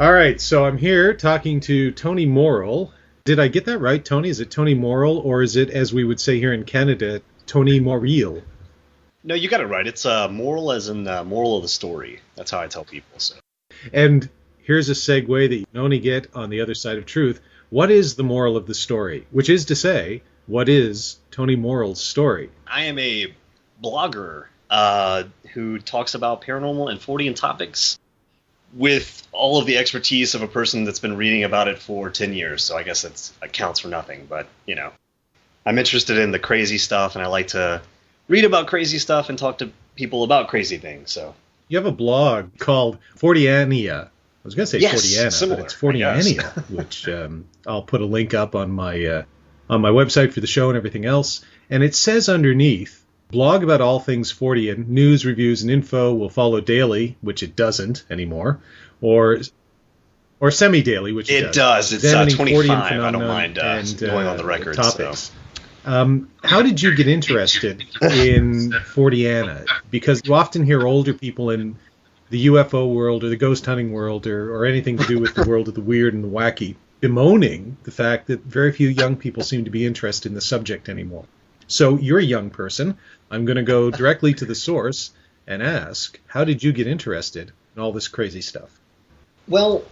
All right, so I'm here talking to Tony Morrill. Did I get that right, Tony? Is it Tony Morrill, or is it, as we would say here in Canada, Tony Morrill? No, you got it right. It's moral as in moral of the story. That's how I tell people. So, And here's a segue that you can only get on the other side of truth. What is the moral of the story? Which is to say, what is Tony Morrill's story? I am a blogger who talks about paranormal and Fortean topics with all of the expertise of a person that's been reading about it for 10 years. So I guess that counts for nothing. But, you know, I'm interested in the crazy stuff, and I like to read about crazy stuff and talk to people about crazy things. So you have a blog called Forteania. I was going to say Forteana, similar, but it's Forteania, which I'll put a link up on my website for the show and everything else. And it says underneath, blog about all things Fortean, news, reviews, and info will follow daily, which it doesn't anymore, or semi-daily, which it does. It's examining 25. Fortean I don't mind going on the record. Topics. So. How did you get interested in Forteana? Because you often hear older people in the UFO world or the ghost hunting world or anything to do with the world of the weird and the wacky bemoaning the fact that very few young people seem to be interested in the subject anymore. So you're a young person. I'm going to go directly to the source and ask, how did you get interested in all this crazy stuff? Well,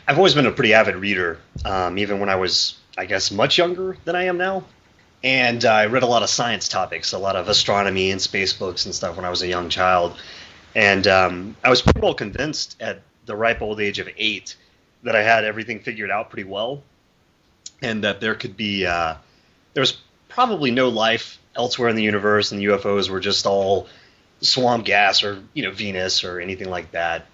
I've always been a pretty avid reader, even when I was, I guess, much younger than I am now. And I read a lot of science topics, a lot of astronomy and space books and stuff when I was a young child. And I was pretty well convinced at the ripe old age of 8 that I had everything figured out pretty well, and that there could be there was probably no life elsewhere in the universe, and the UFOs were just all swamp gas or Venus or anything like that.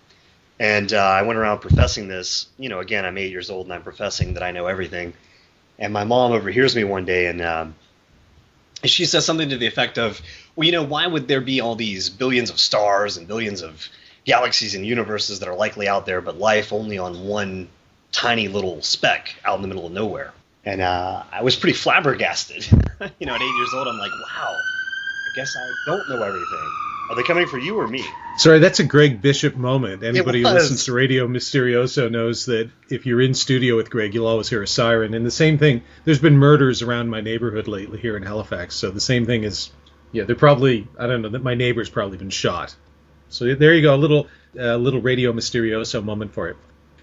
And I went around professing this. Again, I'm 8 years old and I'm professing that I know everything. And my mom overhears me one day, and she says something to the effect of, well, why would there be all these billions of stars and billions of galaxies and universes that are likely out there, but life only on one tiny little speck out in the middle of nowhere? And I was pretty flabbergasted. At 8 years old, I'm like, wow, I guess I don't know everything. Are they coming for you or me? Sorry, that's a Greg Bishop moment. Anybody who listens to Radio Mysterioso knows that if you're in studio with Greg, you'll always hear a siren. And the same thing, there's been murders around my neighborhood lately here in Halifax. So the same thing is, they're probably, I don't know, that my neighbor's probably been shot. So there you go, a little Radio Mysterioso moment for you.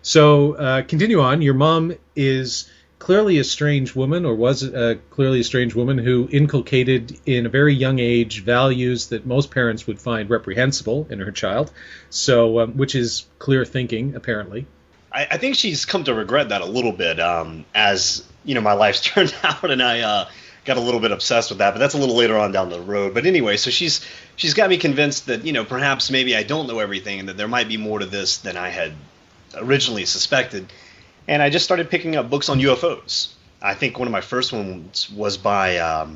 So continue on. Your mom is clearly a strange woman, or was clearly a strange woman, who inculcated in a very young age values that most parents would find reprehensible in her child, so which is clear thinking, apparently. I think she's come to regret that a little bit, as my life's turned out, and I got a little bit obsessed with that, but that's a little later on down the road. But anyway, so she's got me convinced that perhaps maybe I don't know everything, and that there might be more to this than I had originally suspected. And I just started picking up books on UFOs. I think one of my first ones was by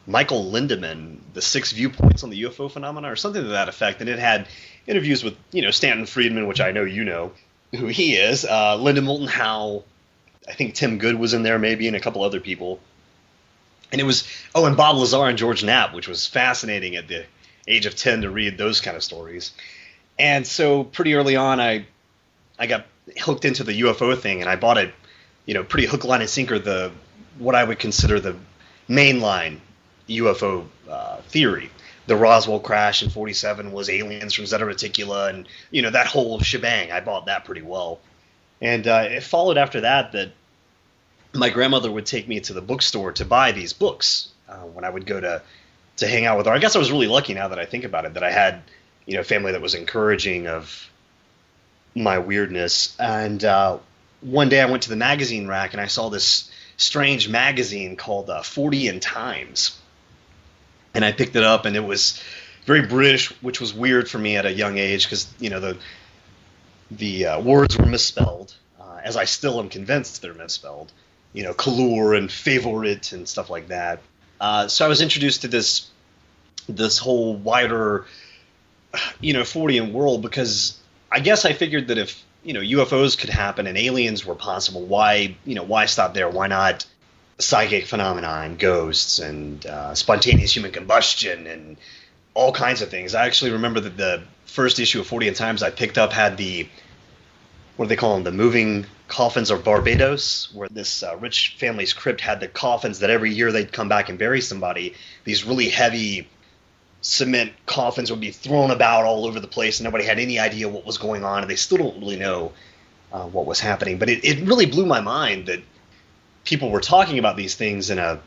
Michael Lindemann, The 6 Viewpoints on the UFO Phenomena, or something to that effect. And it had interviews with, Stanton Friedman, which I know you know who he is, Linda Moulton Howe, I think Tim Good was in there maybe, and a couple other people. And it was, and Bob Lazar and George Knapp, which was fascinating at the age of 10 to read those kind of stories. And so pretty early on, I got hooked into the UFO thing, and I bought it, pretty hook, line, and sinker, what I would consider the mainline UFO theory. The Roswell crash in 1947 was aliens from Zeta Reticula, and that whole shebang. I bought that pretty well, and it followed after that my grandmother would take me to the bookstore to buy these books when I would go to hang out with her. I guess I was really lucky, now that I think about it, that I had a family that was encouraging of my weirdness. And one day I went to the magazine rack and I saw this strange magazine called Fortean Times, and I picked it up, and it was very British, which was weird for me at a young age, because the words were misspelled, as I still am convinced they're misspelled, color and favorite and stuff like that. So I was introduced to this whole wider Fortean world, because I guess I figured that if UFOs could happen and aliens were possible, why stop there? Why not psychic phenomena and ghosts and spontaneous human combustion and all kinds of things? I actually remember that the first issue of Fortean Times I picked up had the what do they call them? The moving coffins of Barbados, where this rich family's crypt had the coffins that every year they'd come back and bury somebody. These really heavy cement coffins would be thrown about all over the place, and nobody had any idea what was going on, and they still don't really know what was happening. But it really blew my mind that people were talking about these things in a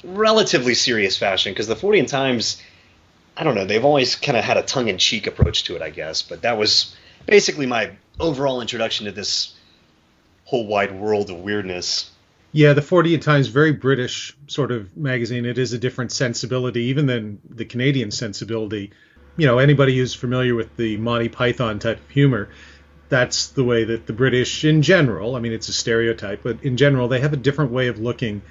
relatively serious fashion, because the Fortean Times, I don't know, they've always kind of had a tongue-in-cheek approach to it, I guess. But that was basically my overall introduction to this whole wide world of weirdness. Yeah, the Fortean Times, very British sort of magazine. It is a different sensibility, even than the Canadian sensibility. You know, anybody who's familiar with the Monty Python type of humor, that's the way that the British in general, I mean, it's a stereotype, but in general, they have a different way of looking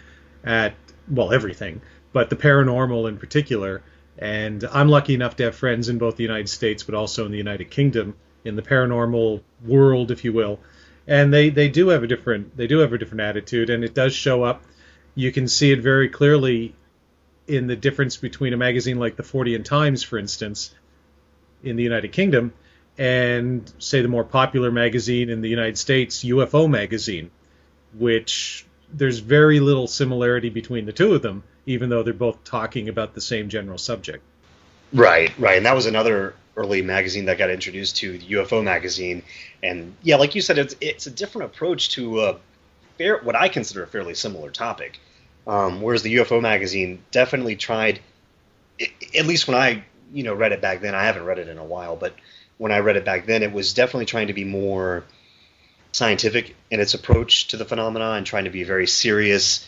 at, well, everything, but the paranormal in particular. And I'm lucky enough to have friends in both the United States, but also in the United Kingdom, in the paranormal world, if you will. And they do have a different attitude, and it does show up. You can see it very clearly in the difference between a magazine like the Fortean Times, for instance, in the United Kingdom, and say the more popular magazine in the United States, UFO magazine, which there's very little similarity between the two of them, even though they're both talking about the same general subject. Right. And that was another early magazine that got introduced to the UFO magazine. And yeah, like you said, it's a different approach to what I consider a fairly similar topic. Whereas the UFO magazine definitely tried, at least when I read it back then, I haven't read it in a while, but when I read it back then, it was definitely trying to be more scientific in its approach to the phenomena and trying to be very serious,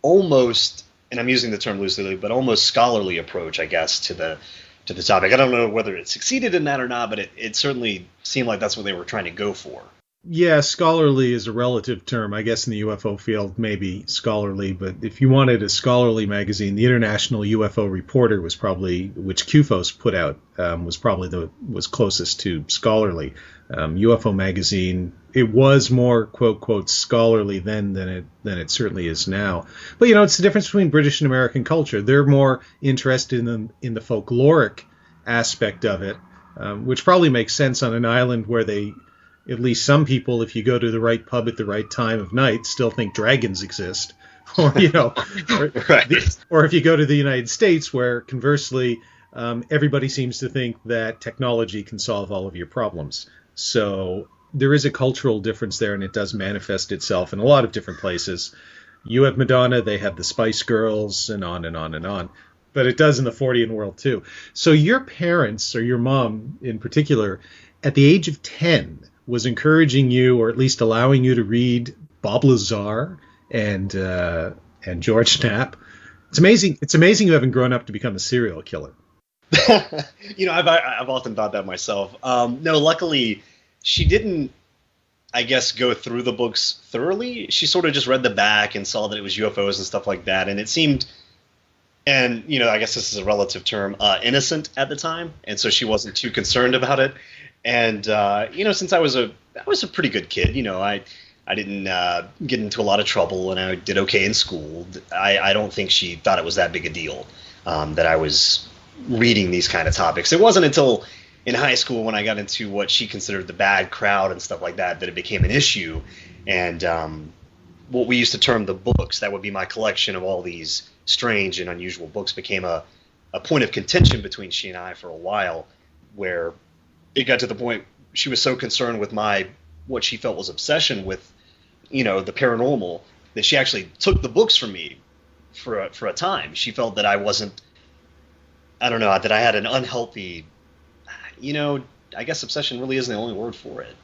almost, and I'm using the term loosely, but almost scholarly approach, I guess, to the topic. I don't know whether it succeeded in that or not, but it certainly seemed like that's what they were trying to go for. Yeah, scholarly is a relative term. I guess in the UFO field, maybe scholarly, but if you wanted a scholarly magazine, the International UFO Reporter was probably, which QFOS put out, was probably was closest to scholarly. UFO magazine, it was more quote quote scholarly then than it certainly is now. But it's the difference between British and American culture. They're more interested in the folkloric aspect of it, which probably makes sense on an island where at least some people, if you go to the right pub at the right time of night, still think dragons exist. Or, right. Or if you go to the United States, where conversely, everybody seems to think that technology can solve all of your problems. So there is a cultural difference there, and it does manifest itself in a lot of different places. You have Madonna, they have the Spice Girls, and on and on and on. But it does in the Fortean world, too. So your parents, or your mom in particular, at the age of 10, was encouraging you, or at least allowing you to read Bob Lazar and George Knapp. It's amazing you haven't grown up to become a serial killer. I've often thought that myself. No, luckily she didn't, I guess, go through the books thoroughly. She sort of just read the back and saw that it was UFOs and stuff like that, and it seemed, and I guess this is a relative term, innocent at the time, and so she wasn't too concerned about it. And since I was a pretty good kid, I didn't get into a lot of trouble, and I did okay in school. I don't think she thought it was that big a deal that I was reading these kind of topics. It wasn't until in high school when I got into what she considered the bad crowd and stuff like that it became an issue. And what we used to term the books, that would be my collection of all these strange and unusual books, became a point of contention between she and I for a while, where it got to the point she was so concerned with what she felt was obsession with, the paranormal, that she actually took the books from me for a time. She felt that I wasn't, I don't know, that I had an unhealthy, I guess obsession really isn't the only word for it.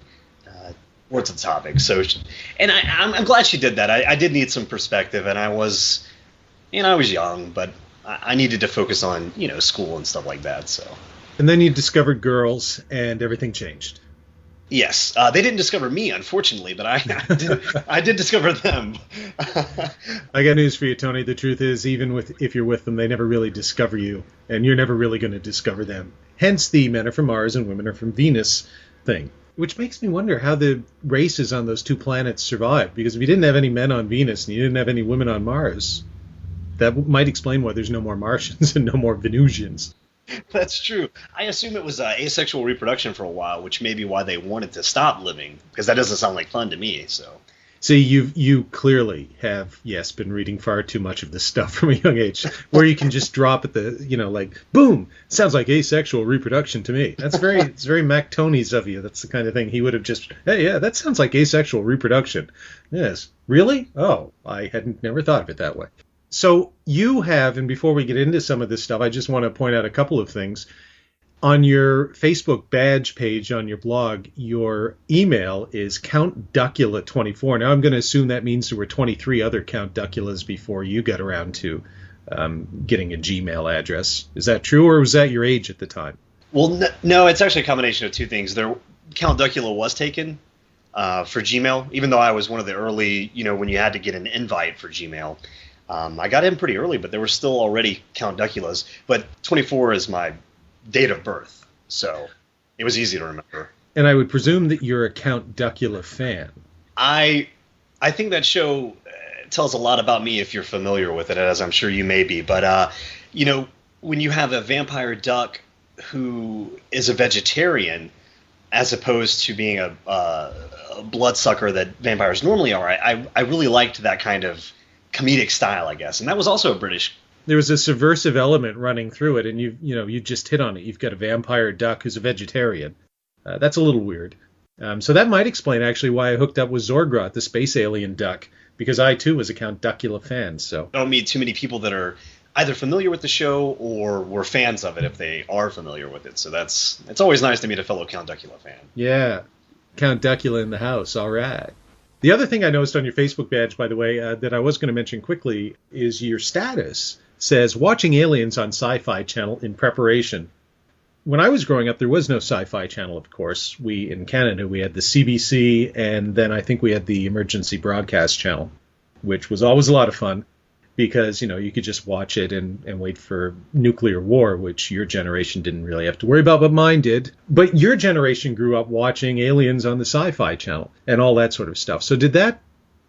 Words of the topic. So, and I'm glad she did that. I did need some perspective, and I was young, but I needed to focus on, school and stuff like that. So. And then you discovered girls, and everything changed. Yes, they didn't discover me, unfortunately, but I did discover them. I got news for you, Tony. The truth is, even if you're with them, they never really discover you, and you're never really going to discover them. Hence the men are from Mars and women are from Venus thing, which makes me wonder how the races on those two planets survived. Because if you didn't have any men on Venus and you didn't have any women on Mars, that might explain why there's no more Martians and no more Venusians. That's true. I assume it was asexual reproduction for a while, which may be why they wanted to stop living, because that doesn't sound like fun to me. So, See, you clearly have, yes, been reading far too much of this stuff from a young age, where you can just drop at the, like, boom, sounds like asexual reproduction to me. It's very Mac Tonnies of you. That's the kind of thing he would have just, hey, yeah, that sounds like asexual reproduction. Yes. Really? Oh, I hadn't never thought of it that way. So you have, and before we get into some of this stuff, I just want to point out a couple of things. On your Facebook badge page on your blog, your email is Count Duckula24. Now, I'm going to assume that means there were 23 other Count Duckulas before you got around to getting a Gmail address. Is that true, or was that your age at the time? Well, no, it's actually a combination of two things. Count Duckula was taken for Gmail, even though I was one of the early, when you had to get an invite for Gmail. I got in pretty early, but there were still already Count Duckulas. But 24 is my date of birth, so it was easy to remember. And I would presume that you're a Count Duckula fan. I think that show tells a lot about me if you're familiar with it, as I'm sure you may be. But when you have a vampire duck who is a vegetarian, as opposed to being a bloodsucker that vampires normally are, I really liked that kind of comedic style, I guess. And that was also a British. There was a subversive element running through it, and you just hit on it. You've got a vampire duck who's a vegetarian. That's a little weird. So that might explain actually why I hooked up with Zorgrot, the space alien duck, because I too was a Count Duckula fan. So I don't meet too many people that are either familiar with the show or were fans of it if they are familiar with it. So it's always nice to meet a fellow Count Duckula fan. Yeah, Count Duckula in the house. All right. The other thing I noticed on your Facebook badge, by the way, that I was going to mention quickly is your status says watching aliens on Sci-Fi Channel in preparation. When I was growing up, there was no Sci-Fi Channel, of course. In Canada, we had the CBC, and then I think we had the Emergency Broadcast Channel, which was always a lot of fun because, you could just watch it and wait for nuclear war, which your generation didn't really have to worry about, but mine did. But your generation grew up watching aliens on the Sci-Fi Channel and all that sort of stuff. So did that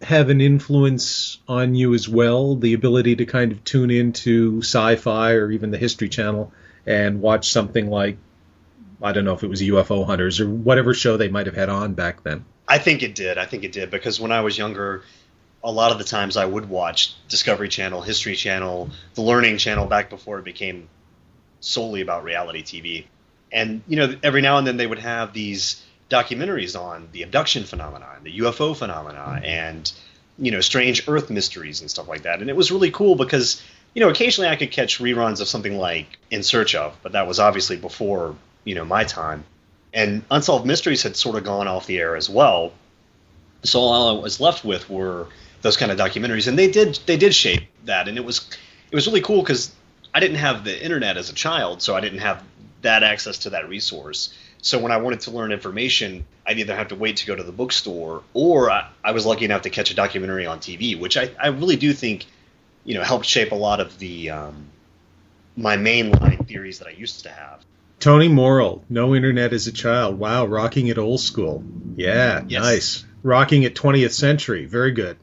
have an influence on you as well, the ability to kind of tune into Sci-Fi or even the History Channel and watch something like, I don't know if it was UFO Hunters or whatever show they might have had on back then? I think it did, because when I was younger, a lot of the times I would watch Discovery Channel, History Channel, the Learning Channel back before it became solely about reality TV. And, every now and then they would have these documentaries on the abduction phenomenon, the UFO phenomena, and, strange Earth mysteries and stuff like that. And it was really cool because, occasionally I could catch reruns of something like In Search Of, but that was obviously before, my time. And Unsolved Mysteries had sort of gone off the air as well. So all I was left with were those kind of documentaries, and they did shape that. And it was really cool because I didn't have the internet as a child, so I didn't have that access to that resource. So when I wanted to learn information, I'd either have to wait to go to the bookstore, or I was lucky enough to catch a documentary on TV, which I really do think, helped shape a lot of the my mainline theories that I used to have. Tony Morrill, no internet as a child. Wow, rocking it old school. Yeah, yes. Nice. Rocking it 20th century. Very good.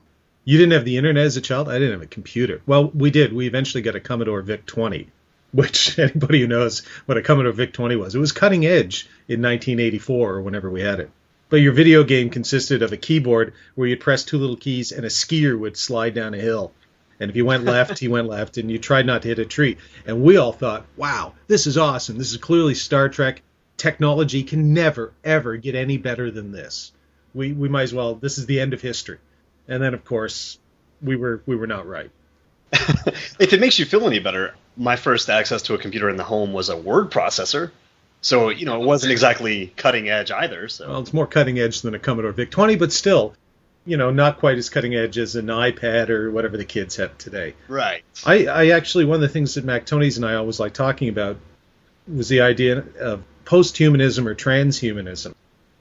You didn't have the internet as a child? I didn't have a computer. Well, we did. We eventually got a Commodore VIC-20, which anybody who knows what a Commodore VIC-20 was, it was cutting edge in 1984 or whenever we had it. But your video game consisted of a keyboard where you'd press two little keys and a skier would slide down a hill. And if you went left, he went left, and you tried not to hit a tree. And we all thought, wow, this is awesome. This is clearly Star Trek. Technology can never, ever get any better than this. We might as well, this is the end of history. And then, of course, we were not right. If it makes you feel any better, my first access to a computer in the home was a word processor. So, it wasn't exactly cutting edge either. So. Well, it's more cutting edge than a Commodore VIC-20, but still, not quite as cutting edge as an iPad or whatever the kids have today. Right. I actually, one of the things that Mac Tonnies and I always like talking about was the idea of posthumanism or transhumanism.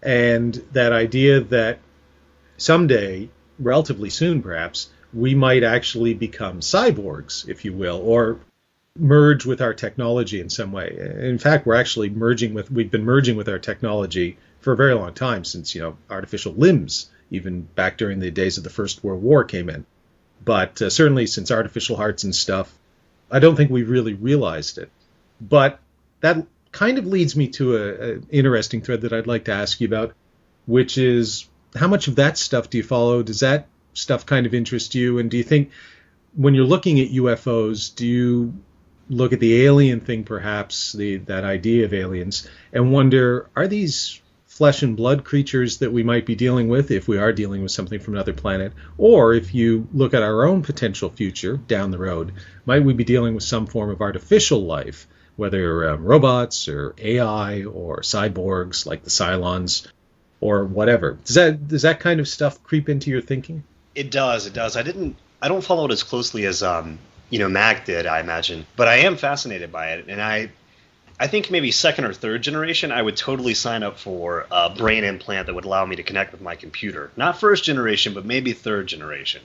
And that idea that someday, relatively soon perhaps, we might actually become cyborgs, if you will, or merge with our technology in some way. In fact, we've been merging with our technology for a very long time, since, artificial limbs, even back during the days of the First World War, came in. But certainly since artificial hearts and stuff, I don't think we really realized it. But that kind of leads me to an interesting thread that I'd like to ask you about, which is how much of that stuff do you follow? Does that stuff kind of interest you? And do you think when you're looking at UFOs, do you look at the alien thing, perhaps, that idea of aliens, and wonder, are these flesh and blood creatures that we might be dealing with if we are dealing with something from another planet? Or if you look at our own potential future down the road, might we be dealing with some form of artificial life, whether robots or AI or cyborgs like the Cylons or whatever? Does that kind of stuff creep into your thinking? It does. I don't follow it as closely as Mac did, I imagine, but I am fascinated by it, and I think maybe second or third generation, I would totally sign up for a brain implant that would allow me to connect with my computer. Not first generation, but maybe third generation.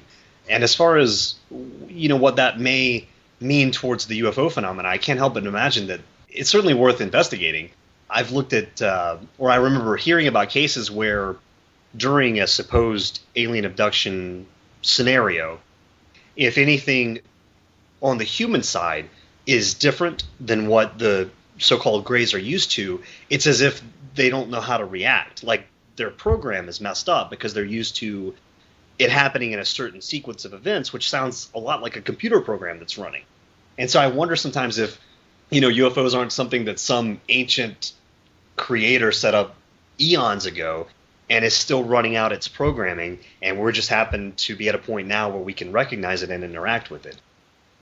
And as far as, what that may mean towards the UFO phenomena, I can't help but imagine that it's certainly worth investigating. I've looked at, or I remember hearing about cases where during a supposed alien abduction scenario, if anything on the human side is different than what the so-called grays are used to, it's as if they don't know how to react. Like their program is messed up because they're used to it happening in a certain sequence of events, which sounds a lot like a computer program that's running. And so I wonder sometimes if, UFOs aren't something that some ancient creator set up eons ago and is still running out its programming, and we're just happen to be at a point now where we can recognize it and interact with it.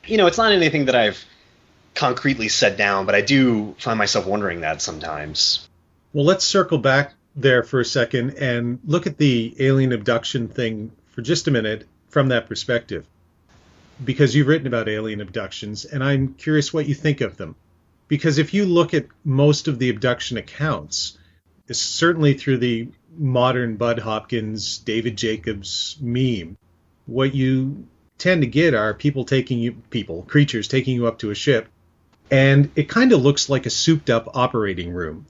It's not anything that I've concretely set down, but I do find myself wondering that sometimes. Well, let's circle back there for a second and look at the alien abduction thing for just a minute from that perspective, because you've written about alien abductions, and I'm curious what you think of them. Because if you look at most of the abduction accounts, certainly through the modern Bud Hopkins, David Jacobs meme, what you tend to get are creatures taking you up to a ship, and it kind of looks like a souped-up operating room.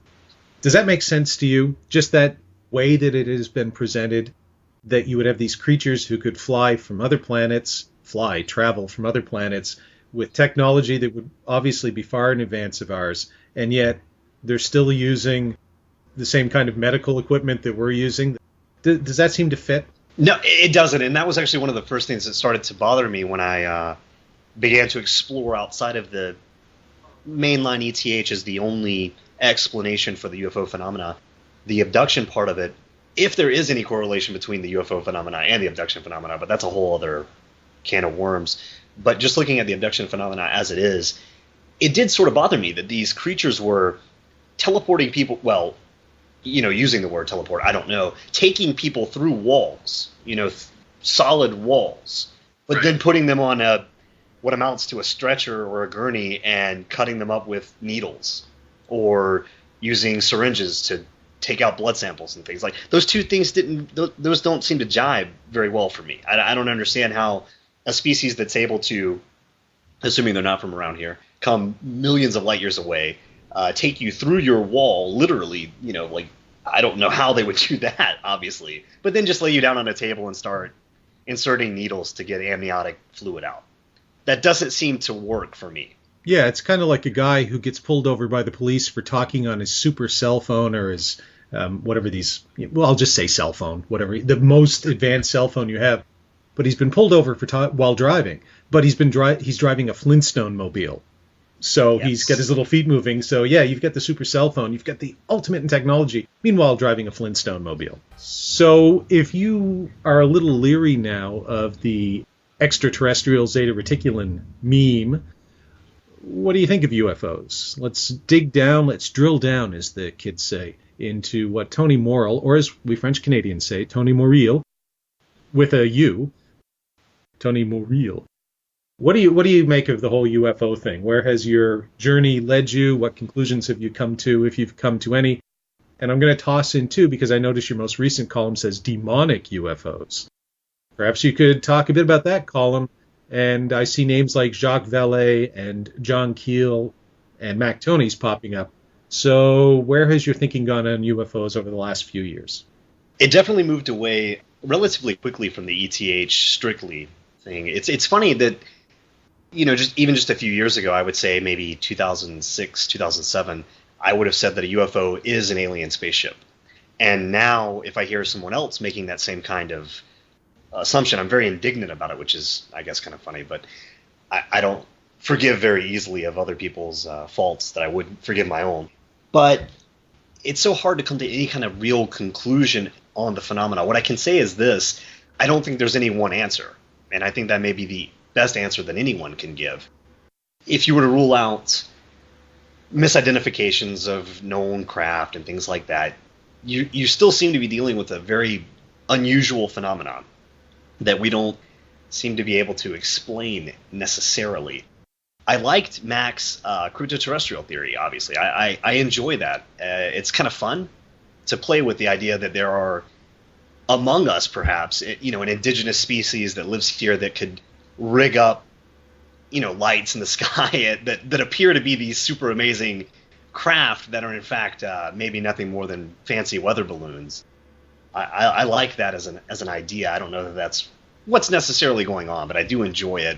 Does that make sense to you? Just that way that it has been presented, that you would have these creatures who could travel from other planets, with technology that would obviously be far in advance of ours, and yet they're still using the same kind of medical equipment that we're using. Does that seem to fit? No, it doesn't, and that was actually one of the first things that started to bother me when I began to explore outside of the mainline ETH as the only explanation for the UFO phenomena. The abduction part of it, if there is any correlation between the UFO phenomena and the abduction phenomena, but that's a whole other can of worms. But just looking at the abduction phenomena as it is, it did sort of bother me that these creatures were teleporting people, well, using the word teleport, I don't know, taking people through walls, solid walls, but then putting them on what amounts to a stretcher or a gurney and cutting them up with needles, or using syringes to take out blood samples and things. Like, those two things those don't seem to jibe very well for me. I don't understand how a species that's able to, assuming they're not from around here, come millions of light years away, take you through your wall, literally, I don't know how they would do that, obviously, but then just lay you down on a table and start inserting needles to get amniotic fluid out. That doesn't seem to work for me. Yeah, it's kind of like a guy who gets pulled over by the police for talking on his super cell phone or his whatever these, well, I'll just say cell phone, whatever, the most advanced cell phone you have. But he's been pulled over while driving. But he's driving a Flintstone mobile. So yes. He's got his little feet moving. So yeah, you've got the super cell phone. You've got the ultimate in technology. Meanwhile, driving a Flintstone mobile. So if you are a little leery now of the extraterrestrial Zeta Reticulum meme, what do you think of UFOs? Let's dig down, let's drill down, as the kids say, into what Tony Morrill, or as we French Canadians say, Tony Morrill, with a U, Tony Morrill. What do you make of the whole UFO thing? Where has your journey led you? What conclusions have you come to, if you've come to any? And I'm going to toss in, too, because I noticed your most recent column says demonic UFOs. Perhaps you could talk a bit about that column. And I see names like Jacques Vallée and John Keel and Mac Tonnies popping up. So where has your thinking gone on UFOs over the last few years? It definitely moved away relatively quickly from the ETH strictly thing. It's funny that just a few years ago, I would say maybe 2006, 2007, I would have said that a UFO is an alien spaceship. And now, if I hear someone else making that same kind of assumption, I'm very indignant about it, which is, I guess, kind of funny. But I don't forgive very easily of other people's faults that I would forgive my own. But it's so hard to come to any kind of real conclusion on the phenomena. What I can say is this: I don't think there's any one answer, and I think that may be the best answer that anyone can give. If you were to rule out misidentifications of known craft and things like that, you still seem to be dealing with a very unusual phenomenon that we don't seem to be able to explain necessarily. I liked Mac's cryptoterrestrial theory, obviously. I enjoy that. It's kind of fun to play with the idea that there are among us, perhaps, an indigenous species that lives here that could rig up, lights in the sky that appear to be these super amazing craft that are in fact maybe nothing more than fancy weather balloons. I like that as an idea. I don't know that that's what's necessarily going on, but I do enjoy it.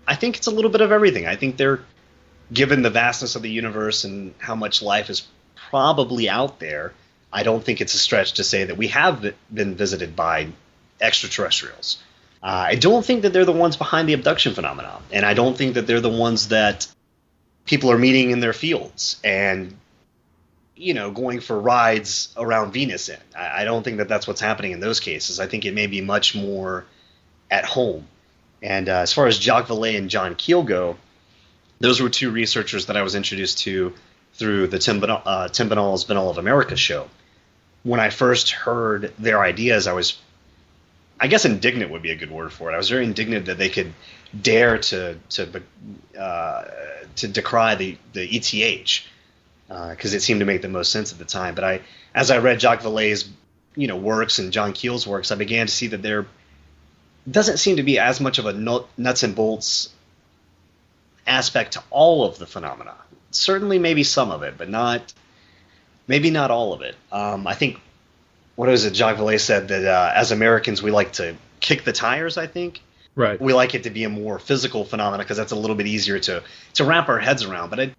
I think it's a little bit of everything. I think given the vastness of the universe and how much life is probably out there, I don't think it's a stretch to say that we have been visited by extraterrestrials. I don't think that they're the ones behind the abduction phenomenon, and I don't think that they're the ones that people are meeting in their fields and, going for rides around Venus in. I don't think that that's what's happening in those cases. I think it may be much more at home. And as far as Jacques Vallée and John Keel go, those were two researchers that I was introduced to through the Tim Binnall's Binnall of America show. When I first heard their ideas, I guess indignant would be a good word for it. I was very indignant that they could dare to decry the ETH, because it seemed to make the most sense at the time. But as I read Jacques Vallée's works and John Keel's works, I began to see that there doesn't seem to be as much of a nuts and bolts aspect to all of the phenomena. Certainly, maybe some of it, but maybe not all of it. I think, what is it, Jacques Vallée said that as Americans we like to kick the tires, I think. Right. We like it to be a more physical phenomena because that's a little bit easier to wrap our heads around. But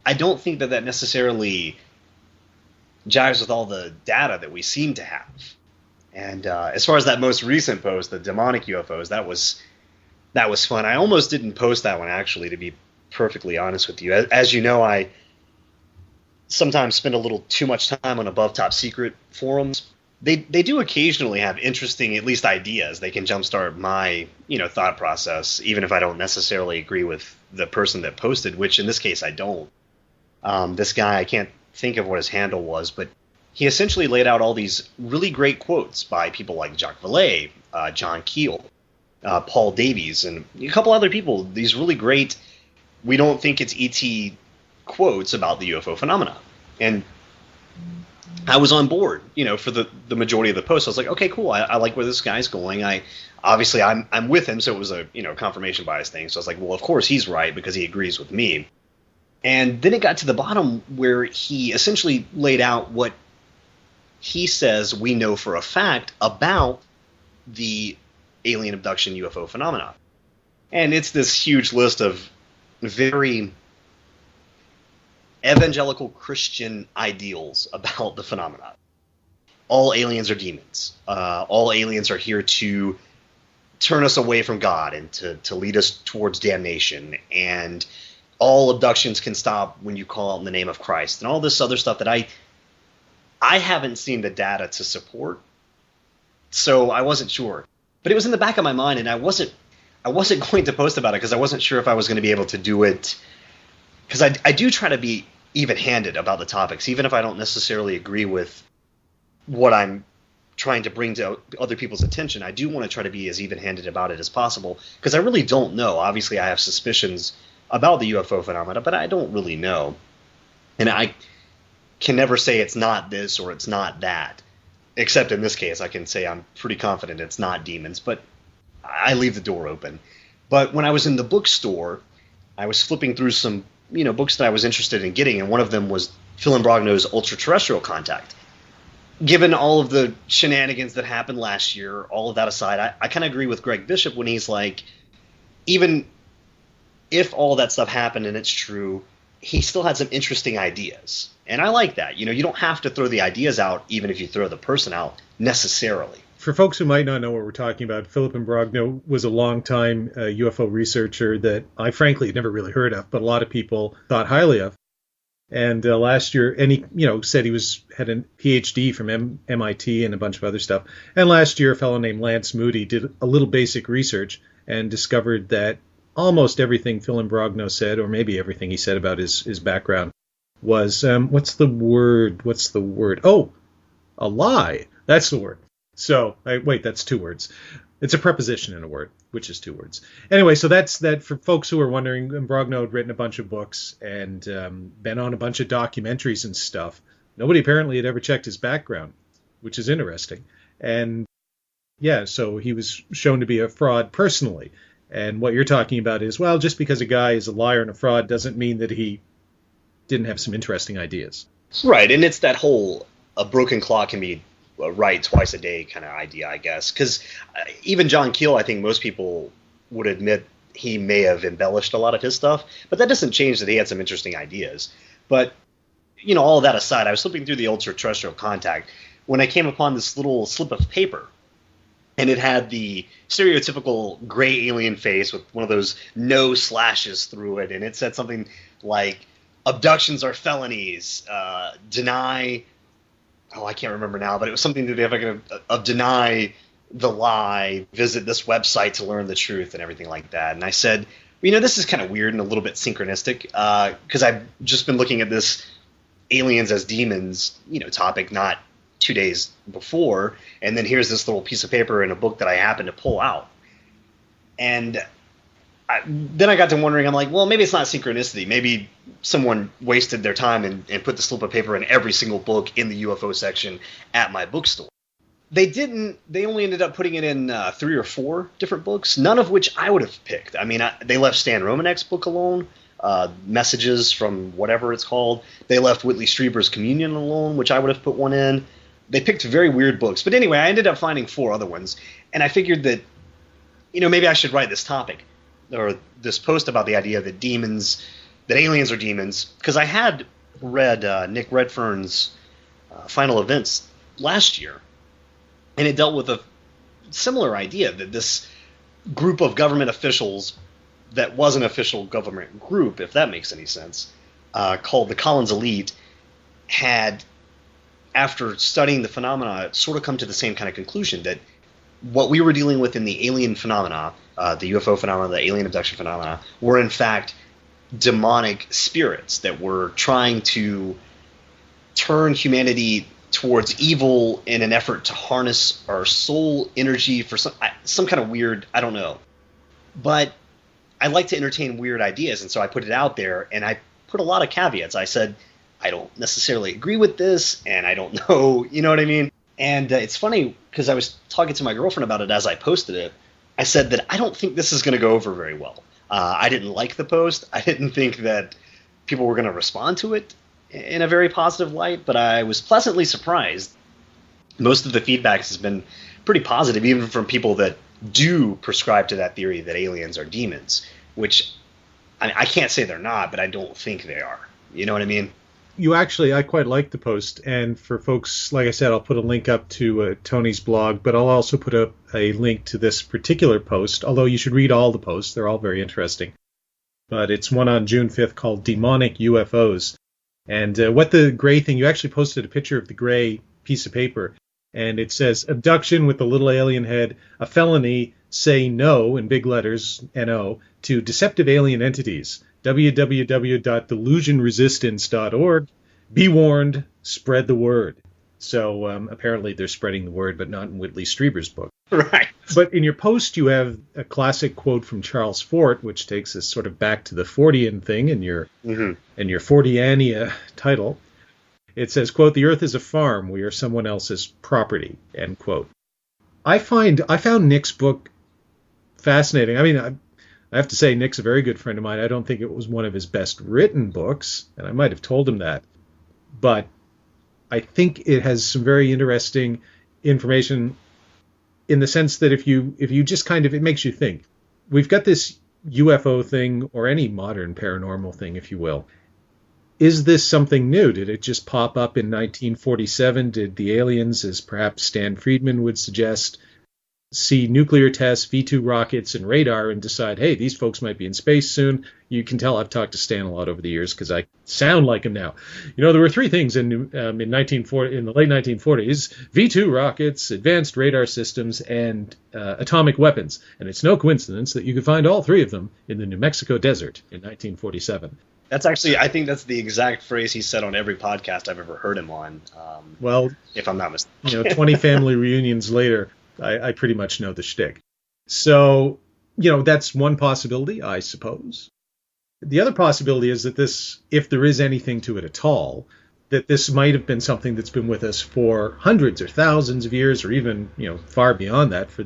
I don't think that that jives with all the data that we seem to have. And as far as that most recent post, the demonic UFOs, that was fun. I almost didn't post that one, actually, to be perfectly honest with you. As you know, I sometimes spend a little too much time on above top secret forums. They do occasionally have interesting, at least ideas. They can jumpstart my thought process, even if I don't necessarily agree with the person that posted, which in this case I don't. This guy, I can't think of what his handle was, but he essentially laid out all these really great quotes by people like Jacques Vallée, John Keel, Paul Davies, and a couple other people. These really great, we don't think it's ET quotes about the UFO phenomena. And I was on board, for the majority of the posts. I was like, okay, cool. I like where this guy's going. I'm with him, so it was a confirmation bias thing. So I was like, well, of course he's right because he agrees with me. And then it got to the bottom where he essentially laid out what he says we know for a fact about the alien abduction UFO phenomena. And it's this huge list of very evangelical Christian ideals about the phenomena. All aliens are demons. All aliens are here to turn us away from God and to lead us towards damnation. And all abductions can stop when you call out in the name of Christ. And all this other stuff that I haven't seen the data to support. So I wasn't sure. But it was in the back of my mind, and I wasn't going to post about it because I wasn't sure if I was going to be able to do it. Because I do try to be even-handed about the topics, even if I don't necessarily agree with what I'm trying to bring to other people's attention. I do want to try to be as even-handed about it as possible, because I really don't know. Obviously, I have suspicions about the UFO phenomena, but I don't really know. And I can never say it's not this or it's not that. Except in this case, I can say I'm pretty confident it's not demons, but I leave the door open. But when I was in the bookstore, I was flipping through some books that I was interested in getting, and one of them was Phil Imbrogno's Ultra-Terrestrial Contact. Given all of the shenanigans that happened last year, all of that aside, I kind of agree with Greg Bishop when he's like, even if all that stuff happened and it's true, he still had some interesting ideas. And I like that. You don't have to throw the ideas out, even if you throw the person out necessarily. For folks who might not know what we're talking about, Philip Imbrogno was a long-time UFO researcher that I frankly had never really heard of, but a lot of people thought highly of. And last year, and he, said he had a PhD from MIT and a bunch of other stuff. And last year, a fellow named Lance Moody did a little basic research and discovered that almost everything Phil Imbrogno said, or maybe everything he said about his background, was, what's the word? Oh, a lie. That's the word. So, wait, that's 2 words. It's a preposition in a word, which is 2 words. Anyway, so that's that. For folks who are wondering, Imbrogno had written a bunch of books and been on a bunch of documentaries and stuff. Nobody apparently had ever checked his background, which is interesting. And yeah, so he was shown to be a fraud personally. And what you're talking about is, well, just because a guy is a liar and a fraud doesn't mean that he didn't have some interesting ideas. Right, and it's that whole a broken clock can be right twice a day kind of idea, I guess. Because even John Keel, I think most people would admit he may have embellished a lot of his stuff, but that doesn't change that he had some interesting ideas. But, all of that aside, I was flipping through the ultra-terrestrial contact when I came upon this little slip of paper, and it had the stereotypical gray alien face with one of those no slashes through it, and it said something like, abductions are felonies, deny... Oh, I can't remember now, but it was something to the effect of deny the lie, visit this website to learn the truth and everything like that. And I said, this is kind of weird and a little bit synchronistic because I've just been looking at this aliens as demons, topic not 2 days before. And then here's this little piece of paper in a book that I happened to pull out. And then I got to wondering, I'm like, well, maybe it's not synchronicity. Maybe someone wasted their time and put the slip of paper in every single book in the UFO section at my bookstore. They didn't. They only ended up putting it in 3 or 4 different books, none of which I would have picked. I mean, they left Stan Romanek's book alone, Messages from whatever it's called. They left Whitley Strieber's Communion alone, which I would have put one in. They picked very weird books. But anyway, I ended up finding 4 other ones. And I figured that, maybe I should write this topic, or this post about the idea that aliens are demons, because I had read Nick Redfern's Final Events last year, and it dealt with a similar idea that this group of government officials that was an official government group, if that makes any sense, called the Collins Elite, had, after studying the phenomena, sort of come to the same kind of conclusion that what we were dealing with in the alien phenomena, the UFO phenomena, the alien abduction phenomena, were in fact demonic spirits that were trying to turn humanity towards evil in an effort to harness our soul energy for some kind of weird, I don't know. But I like to entertain weird ideas, and so I put it out there, and I put a lot of caveats. I said, I don't necessarily agree with this, and I don't know, you know what I mean? And it's funny, because I was talking to my girlfriend about it as I posted it. I said that I don't think this is going to go over very well. I didn't like the post. I didn't think that people were going to respond to it in a very positive light, but I was pleasantly surprised. Most of the feedback has been pretty positive, even from people that do prescribe to that theory that aliens are demons, which I can't say they're not, but I don't think they are. You know what I mean? I quite like the post, and for folks, like I said, I'll put a link up to Tony's blog, but I'll also put up a link to this particular post, although you should read all the posts. They're all very interesting. But it's one on June 5th called Demonic UFOs. And what the gray thing, you actually posted a picture of the gray piece of paper, and it says, abduction with the little alien head, a felony, say no, in big letters, N-O, to deceptive alien entities. www.delusionresistance.org. Be warned, spread the word. So apparently they're spreading the word, but not in Whitley Strieber's book. Right. But in your post, you have a classic quote from Charles Fort, which takes us sort of back to the Fortean thing in your Forteania title. It says, quote, "The earth is a farm. We are someone else's property," end quote. I found Nick's book fascinating. I mean, I have to say, Nick's a very good friend of mine. I don't think it was one of his best written books, and I might have told him that. But I think it has some very interesting information in the sense that if you just kind of, it makes you think. We've got this UFO thing, or any modern paranormal thing, if you will, is this something new? Did it just pop up in 1947? Did the aliens, as perhaps Stan Friedman would suggest, see nuclear tests, V2 rockets, and radar and decide, hey, these folks might be in space soon? You can tell I've talked to Stan a lot over the years because I sound like him now. There were three things in the late 1940s: V2 rockets, advanced radar systems, and atomic weapons. And it's no coincidence that you could find all three of them in the New Mexico desert in 1947. That's actually, I think that's the exact phrase he said on every podcast I've ever heard him on. Well, if I'm not mistaken. 20 family reunions later, I pretty much know the shtick. So, that's one possibility, I suppose. The other possibility is that this, if there is anything to it at all, that this might have been something that's been with us for hundreds or thousands of years, or even, far beyond that, for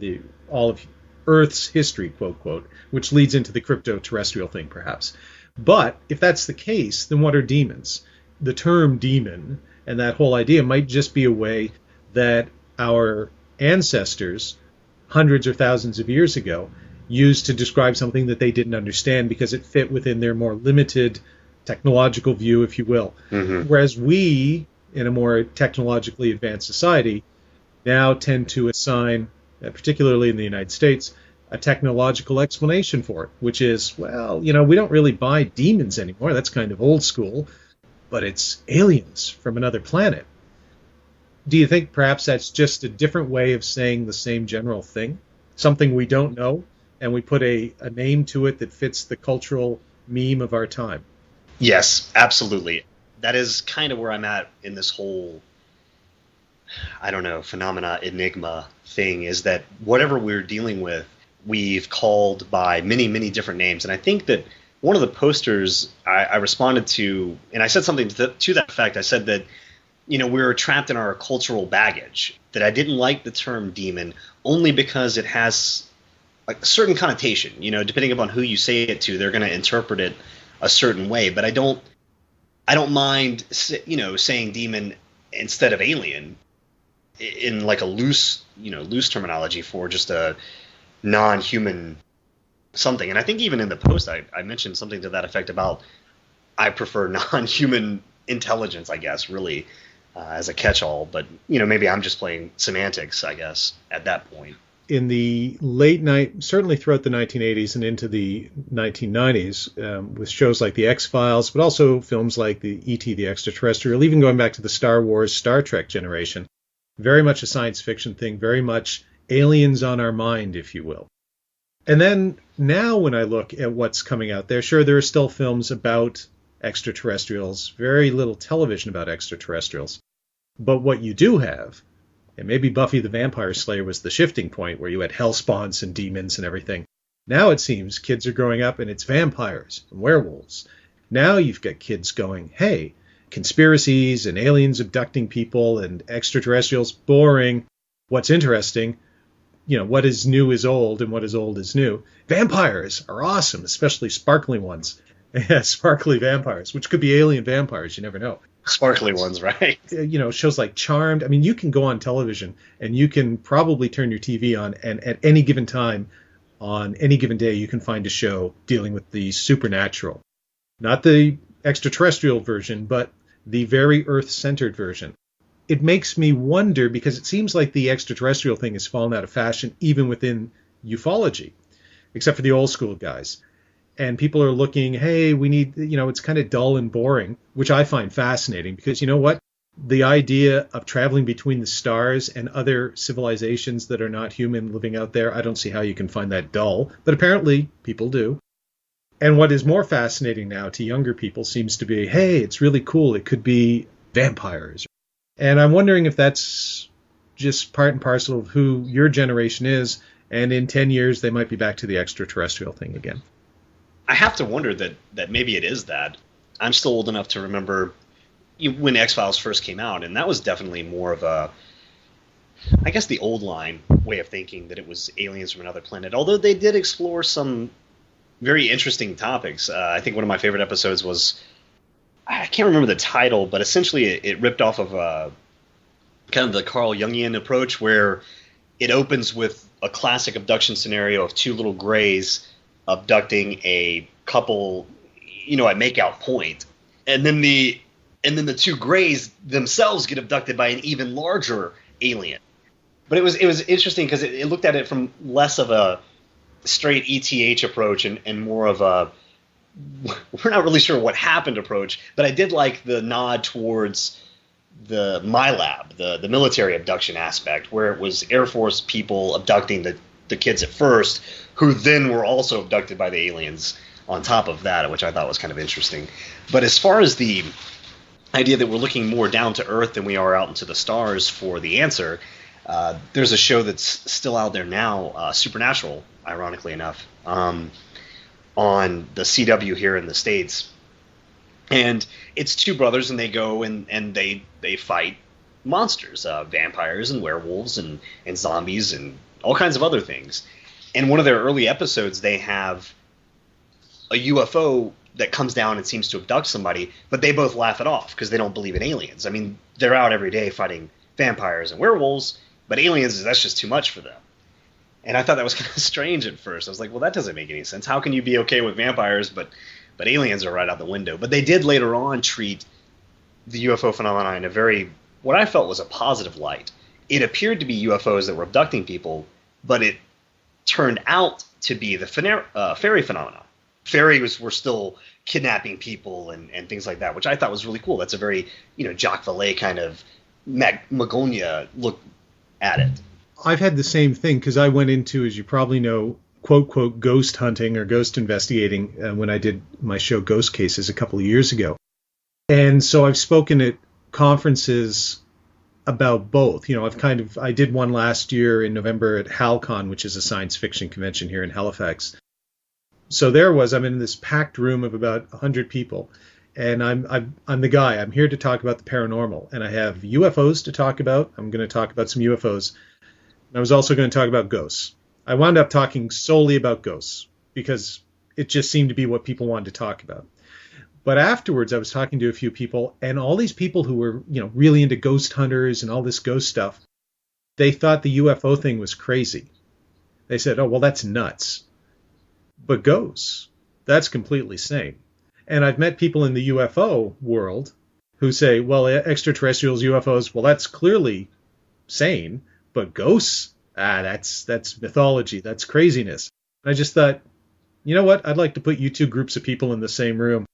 all of Earth's history, quote, quote, which leads into the crypto-terrestrial thing, perhaps. But if that's the case, then what are demons? The term demon and that whole idea might just be a way that our ancestors, hundreds or thousands of years ago, used to describe something that they didn't understand because it fit within their more limited technological view, if you will. Mm-hmm. Whereas we, in a more technologically advanced society, now tend to assign, particularly in the United States, a technological explanation for it, which is, well, we don't really buy demons anymore. That's kind of old school, but it's aliens from another planet. Do you think perhaps that's just a different way of saying the same general thing? Something we don't know, and we put a name to it that fits the cultural meme of our time? Yes, absolutely. That is kind of where I'm at in this whole, phenomena, enigma thing, is that whatever we're dealing with, we've called by many, many different names. And I think that one of the posters I responded to, and I said something to that effect. I said that, we were trapped in our cultural baggage, that I didn't like the term demon only because it has a certain connotation. Depending upon who you say it to, they're going to interpret it a certain way. But I don't mind, saying demon instead of alien in like a loose terminology for just a non-human something. And I think even in the post I mentioned something to that effect about I prefer non-human intelligence, I guess, really, as a catch-all. But maybe I'm just playing semantics, I guess, at that point. In the certainly throughout the 1980s and into the 1990s, with shows like The X-Files, but also films like the E.T. the Extraterrestrial, even going back to the Star Wars, Star Trek generation, very much a science fiction thing, very much aliens on our mind, if you will. And then now when I look at what's coming out there, sure, there are still films about extraterrestrials, very little television about extraterrestrials. But what you do have, and maybe Buffy the Vampire Slayer was the shifting point where you had hellspawns and demons and everything. Now it seems kids are growing up and it's vampires and werewolves. Now you've got kids going, hey, conspiracies and aliens abducting people and extraterrestrials, boring. What's interesting, what is new is old and what is old is new. Vampires are awesome, especially sparkly ones. Sparkly vampires, which could be alien vampires, you never know. Sparkly ones, right? Shows like Charmed. I mean, you can go on television and you can probably turn your TV on, and at any given time, on any given day, you can find a show dealing with the supernatural. Not the extraterrestrial version, but the very Earth-centered version. It makes me wonder, because it seems like the extraterrestrial thing has fallen out of fashion even within ufology, except for the old school guys. And people are looking, hey, we need, it's kind of dull and boring, which I find fascinating because, you know what? The idea of traveling between the stars and other civilizations that are not human living out there, I don't see how you can find that dull. But apparently people do. And what is more fascinating now to younger people seems to be, hey, it's really cool. It could be vampires. And I'm wondering if that's just part and parcel of who your generation is. And in 10 years, they might be back to the extraterrestrial thing again. I have to wonder that maybe it is that. I'm still old enough to remember when X-Files first came out, and that was definitely more of a, I guess, the old line way of thinking that it was aliens from another planet, although they did explore some very interesting topics. I think one of my favorite episodes was, I can't remember the title, but essentially it ripped off of kind of the Carl Jungian approach, where it opens with a classic abduction scenario of two little grays abducting a couple, at makeout point, and then the two Greys themselves get abducted by an even larger alien. But it was interesting because it looked at it from less of a straight ETH approach and more of a we're not really sure what happened approach. But I did like the nod towards the MyLab, the military abduction aspect, where it was Air Force people abducting the kids at first, who then were also abducted by the aliens on top of that, which I thought was kind of interesting. But as far as the idea that we're looking more down to Earth than we are out into the stars for the answer, there's a show that's still out there now, Supernatural, ironically enough, on the CW here in the States. And it's two brothers, and they go and they fight monsters, vampires and werewolves and zombies and all kinds of other things. And one of their early episodes, they have a UFO that comes down and seems to abduct somebody, but they both laugh it off because they don't believe in aliens. I mean, they're out every day fighting vampires and werewolves, but aliens, that's just too much for them. And I thought that was kind of strange at first. I was like, well, that doesn't make any sense. How can you be okay with vampires, but aliens are right out the window? But they did later on treat the UFO phenomenon in a very, what I felt was a positive light. It appeared to be UFOs that were abducting people, but it turned out to be the fairy phenomenon. Fairies were still kidnapping people and things like that, which I thought was really cool. That's a very, Jacques Vallée kind of Magonia look at it. I've had the same thing because I went into, as you probably know, quote, quote, ghost hunting or ghost investigating when I did my show Ghost Cases a couple of years ago. And so I've spoken at conferences about both. I did one last year in November at HalCon, which is a science fiction convention here in Halifax. So I'm in this packed room of about 100 people, and I'm the guy. I'm here to talk about the paranormal, and I have UFOs to talk about. I'm going to talk about some UFOs. And I was also going to talk about ghosts. I wound up talking solely about ghosts because it just seemed to be what people wanted to talk about. But afterwards, I was talking to a few people, and all these people who were, really into ghost hunters and all this ghost stuff, they thought the UFO thing was crazy. They said, oh, well, that's nuts. But ghosts, that's completely sane. And I've met people in the UFO world who say, well, extraterrestrials, UFOs, well, that's clearly sane, but ghosts, that's mythology, that's craziness. And I just thought, you know what? I'd like to put you two groups of people in the same room,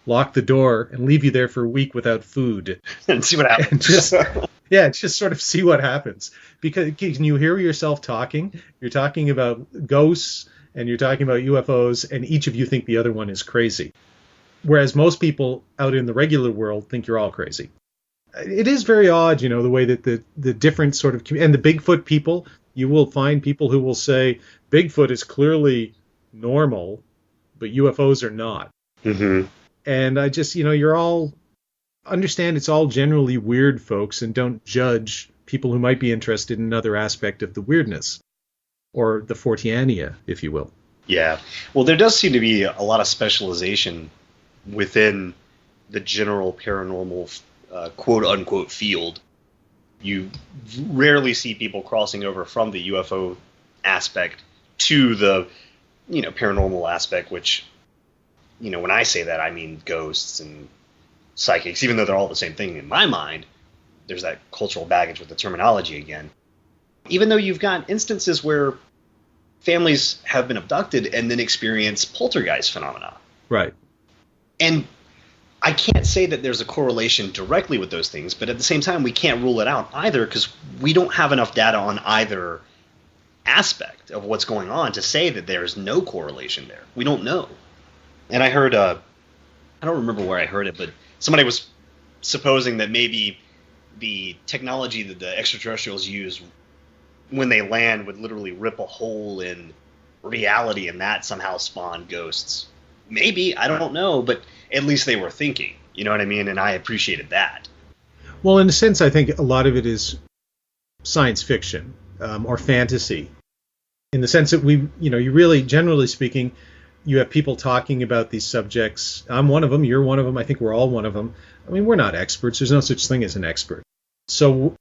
lock the door, and leave you there for a week without food. And see what happens. Just sort of see what happens. Because can you hear yourself talking? You're talking about ghosts, and you're talking about UFOs, and each of you think the other one is crazy. Whereas most people out in the regular world think you're all crazy. It is very odd, the way that the different sort of... And the Bigfoot people, you will find people who will say, Bigfoot is clearly normal, but UFOs are not. Mm-hmm. And I just, you're all... Understand it's all generally weird, folks, and don't judge people who might be interested in another aspect of the weirdness. Or the Forteania, if you will. Yeah. Well, there does seem to be a lot of specialization within the general paranormal quote-unquote field. You rarely see people crossing over from the UFO aspect to the, paranormal aspect, which, when I say that, I mean ghosts and psychics, even though they're all the same thing in my mind. There's that cultural baggage with the terminology again. Even though you've got instances where families have been abducted and then experience poltergeist phenomena. Right. And I can't say that there's a correlation directly with those things, but at the same time, we can't rule it out either because we don't have enough data on either aspect of what's going on to say that there's no correlation there. We don't know. And I heard, I don't remember where I heard it, but somebody was supposing that maybe the technology that the extraterrestrials use when they land would literally rip a hole in reality and that somehow spawn ghosts. Maybe, I don't know, but at least they were thinking, you know what I mean? And I appreciated that. Well, in a sense, I think a lot of it is science fiction or fantasy. In the sense that you really, generally speaking, you have people talking about these subjects. I'm one of them, you're one of them, I think we're all one of them. I mean, we're not experts. There's no such thing as an expert. So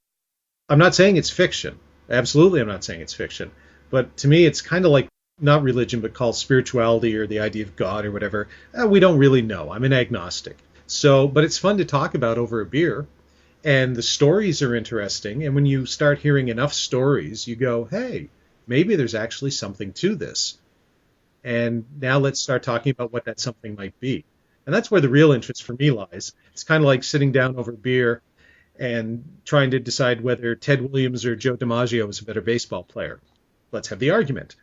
I'm not saying it's fiction. Absolutely, I'm not saying it's fiction. But to me, it's kind of like not religion, but call spirituality or the idea of God or whatever, we don't really know. I'm an agnostic. So, but it's fun to talk about over a beer, and the stories are interesting. And when you start hearing enough stories, you go, hey, maybe there's actually something to this. And now let's start talking about what that something might be. And that's where the real interest for me lies. It's kind of like sitting down over beer and trying to decide whether Ted Williams or Joe DiMaggio is a better baseball player. Let's have the argument.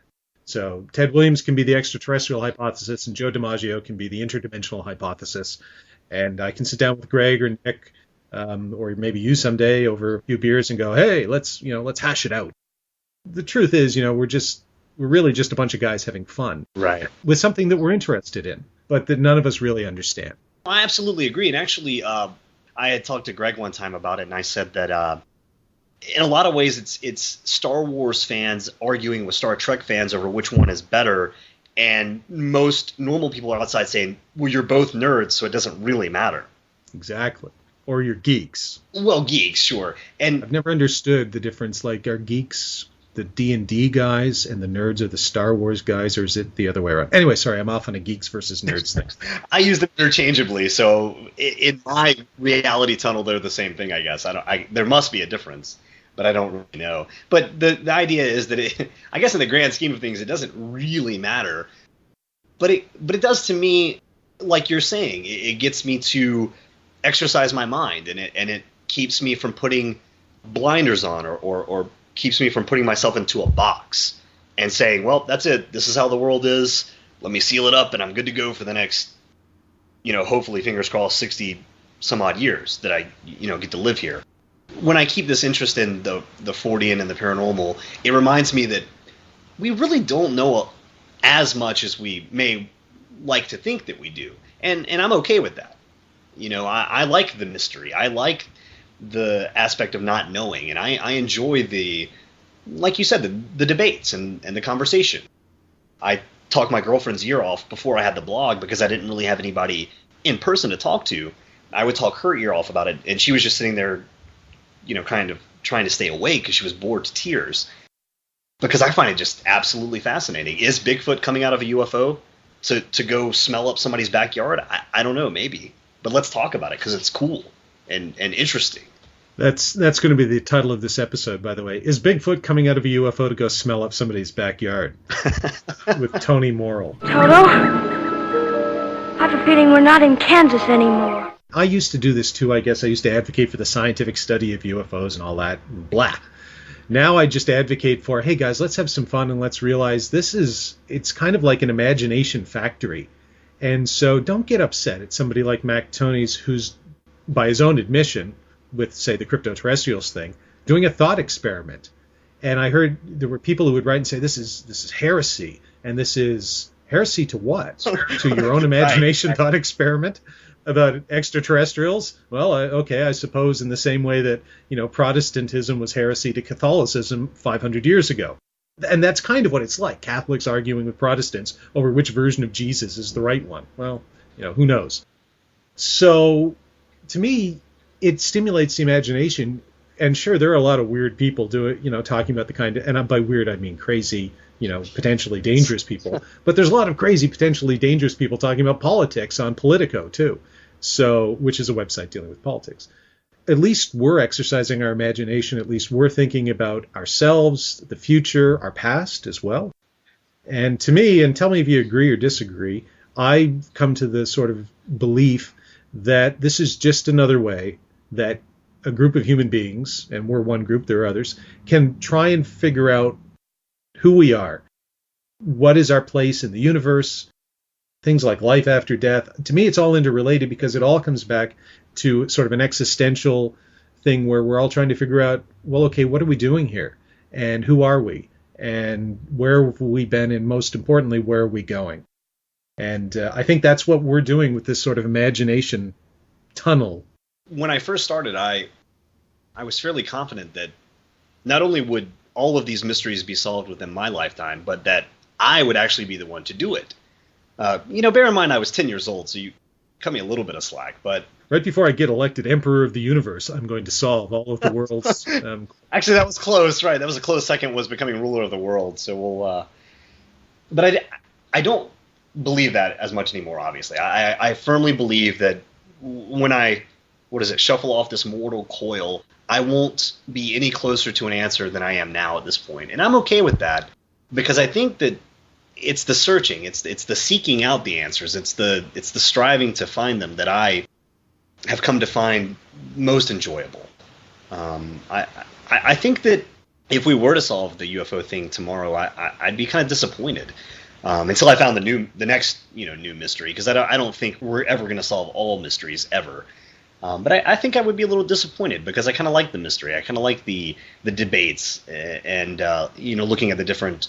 So Ted Williams can be the extraterrestrial hypothesis, and Joe DiMaggio can be the interdimensional hypothesis. And I can sit down with Greg or Nick, or maybe you someday over a few beers and go, hey, let's hash it out. The truth is, we're really just a bunch of guys having fun. Right. With something that we're interested in, but that none of us really understand. I absolutely agree. And actually, I had talked to Greg one time about it, and I said that in a lot of ways it's Star Wars fans arguing with Star Trek fans over which one is better, and most normal people are outside saying, well, you're both nerds, so it doesn't really matter. Exactly. Or you're geeks. Well, geeks, sure. And I've never understood the difference. Like, are geeks the D&D guys and the nerds are the Star Wars guys, or is it the other way around? Anyway, sorry, I'm off on a geeks versus nerds thing. I use them interchangeably, so in my reality tunnel, they're the same thing, I guess. There must be a difference, but I don't really know. But the idea is that I guess in the grand scheme of things, it doesn't really matter. But it does to me, like you're saying, it gets me to exercise my mind, and it keeps me from putting blinders on or keeps me from putting myself into a box and saying, well, that's it. This is how the world is. Let me seal it up, and I'm good to go for the next, hopefully, fingers crossed, 60 some odd years that I, get to live here. When I keep this interest in the Fortean and the paranormal, it reminds me that we really don't know as much as we may like to think that we do. And I'm okay with that. I like the mystery. I like the aspect of not knowing, and I enjoy like you said, the debates and the conversation. I talked my girlfriend's ear off before I had the blog because I didn't really have anybody in person to talk to. I would talk her ear off about it, and she was just sitting there, kind of trying to stay awake because she was bored to tears. Because I find it just absolutely fascinating. Is Bigfoot coming out of a UFO to go smell up somebody's backyard? I don't know, maybe. But let's talk about it because it's cool and interesting. That's going to be the title of this episode, by the way. Is Bigfoot coming out of a UFO to go smell up somebody's backyard? With Tony Morrill. Toto, I have a feeling we're not in Kansas anymore. I used to do this too, I guess. I used to advocate for the scientific study of UFOs and all that. Blah. Now I just advocate for, hey guys, let's have some fun and let's realize it's kind of like an imagination factory. And so don't get upset at somebody like Mac Tonnies who's, by his own admission, with, say, the cryptoterrestrials thing, doing a thought experiment. And I heard there were people who would write and say, this is heresy. And this is heresy to what? To your own imagination thought experiment about extraterrestrials? Well, okay, I suppose in the same way that, Protestantism was heresy to Catholicism 500 years ago. And that's kind of what it's like. Catholics arguing with Protestants over which version of Jesus is the right one. Well, who knows? So, to me, it stimulates the imagination. And sure, there are a lot of weird people talking about the kind of, and by weird I mean crazy, potentially dangerous people. But there's a lot of crazy, potentially dangerous people talking about politics on Politico too. So, which is a website dealing with politics. At least we're exercising our imagination. At least we're thinking about ourselves, the future, our past as well. And to me, and tell me if you agree or disagree, I come to the sort of belief that this is just another way that a group of human beings, and we're one group, there are others, can try and figure out who we are, what is our place in the universe, things like life after death. To me, it's all interrelated because it all comes back to sort of an existential thing where we're all trying to figure out, well, okay, what are we doing here? And who are we? And where have we been? And most importantly, where are we going? And I think that's what we're doing with this sort of imagination tunnel. When I first started, I was fairly confident that not only would all of these mysteries be solved within my lifetime, but that I would actually be the one to do it. Bear in mind I was 10 years old, so you cut me a little bit of slack. But right before I get elected Emperor of the Universe, I'm going to solve all of the world's... Actually, that was close, right? That was a close second, was becoming ruler of the world. So But I don't believe that as much anymore, obviously. I firmly believe that when I, shuffle off this mortal coil, I won't be any closer to an answer than I am now at this point. And I'm okay with that, because I think that it's the searching, it's the seeking out the answers, it's the striving to find them that I have come to find most enjoyable. I think that if we were to solve the UFO thing tomorrow, I'd be kind of disappointed until I found the next new mystery, because I don't think we're ever going to solve all mysteries ever. But I think I would be a little disappointed, because I kind of like the mystery. I kind of like the debates and looking at the different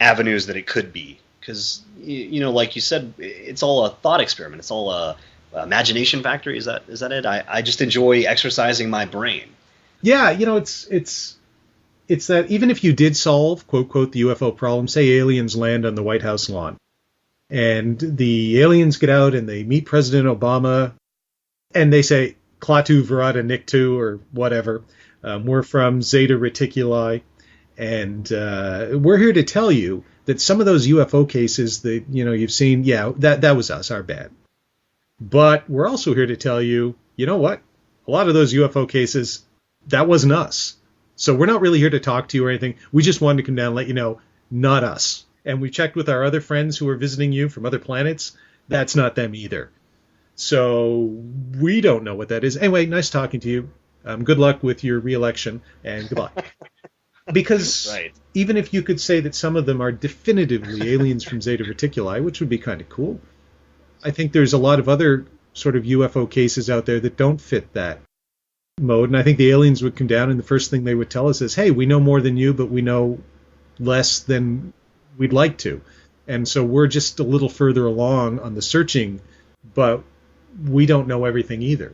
avenues that it could be, because like you said, it's all a thought experiment. It's all a imagination factory. Is that it? I just enjoy exercising my brain. Yeah, it's that even if you did solve, quote, quote, the UFO problem, say aliens land on the White House lawn, and the aliens get out and they meet President Obama, and they say, Klaatu Verada Nikto, or whatever, we're from Zeta Reticuli, and we're here to tell you that some of those UFO cases that, you've seen, yeah, that was us, our bad. But we're also here to tell you, you know what? A lot of those UFO cases, that wasn't us. So we're not really here to talk to you or anything. We just wanted to come down and let you know, not us. And we checked with our other friends who are visiting you from other planets. That's not them either. So we don't know what that is. Anyway, nice talking to you. Good luck with your re-election, and goodbye. Because right. Even if you could say that some of them are definitively aliens from Zeta Reticuli, which would be kind of cool, I think there's a lot of other sort of UFO cases out there that don't fit that mode. And I think the aliens would come down, and the first thing they would tell us is, hey, we know more than you, but we know less than we'd like to. And so we're just a little further along on the searching, but we don't know everything either.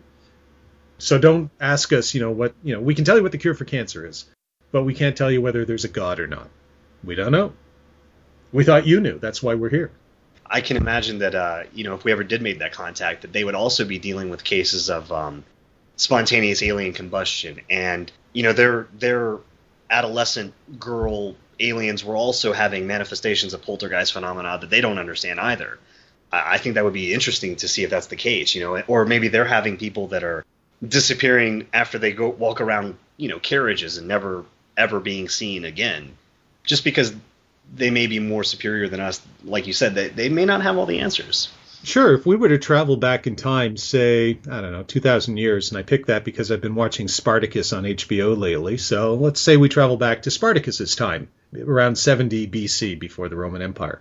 So don't ask us, we can tell you what the cure for cancer is, but we can't tell you whether there's a God or not. We don't know. We thought you knew. That's why we're here. I can imagine that, if we ever did make that contact, that they would also be dealing with cases of spontaneous alien combustion. And, their adolescent girl aliens were also having manifestations of poltergeist phenomena that they don't understand either. I think that would be interesting to see if that's the case, or maybe they're having people that are disappearing after they go walk around, carriages and never ever being seen again, just because they may be more superior than us. Like you said, they may not have all the answers. Sure. If we were to travel back in time, say, 2,000 years, and I picked that because I've been watching Spartacus on HBO lately. So let's say we travel back to Spartacus's time, around 70 BC, before the Roman Empire.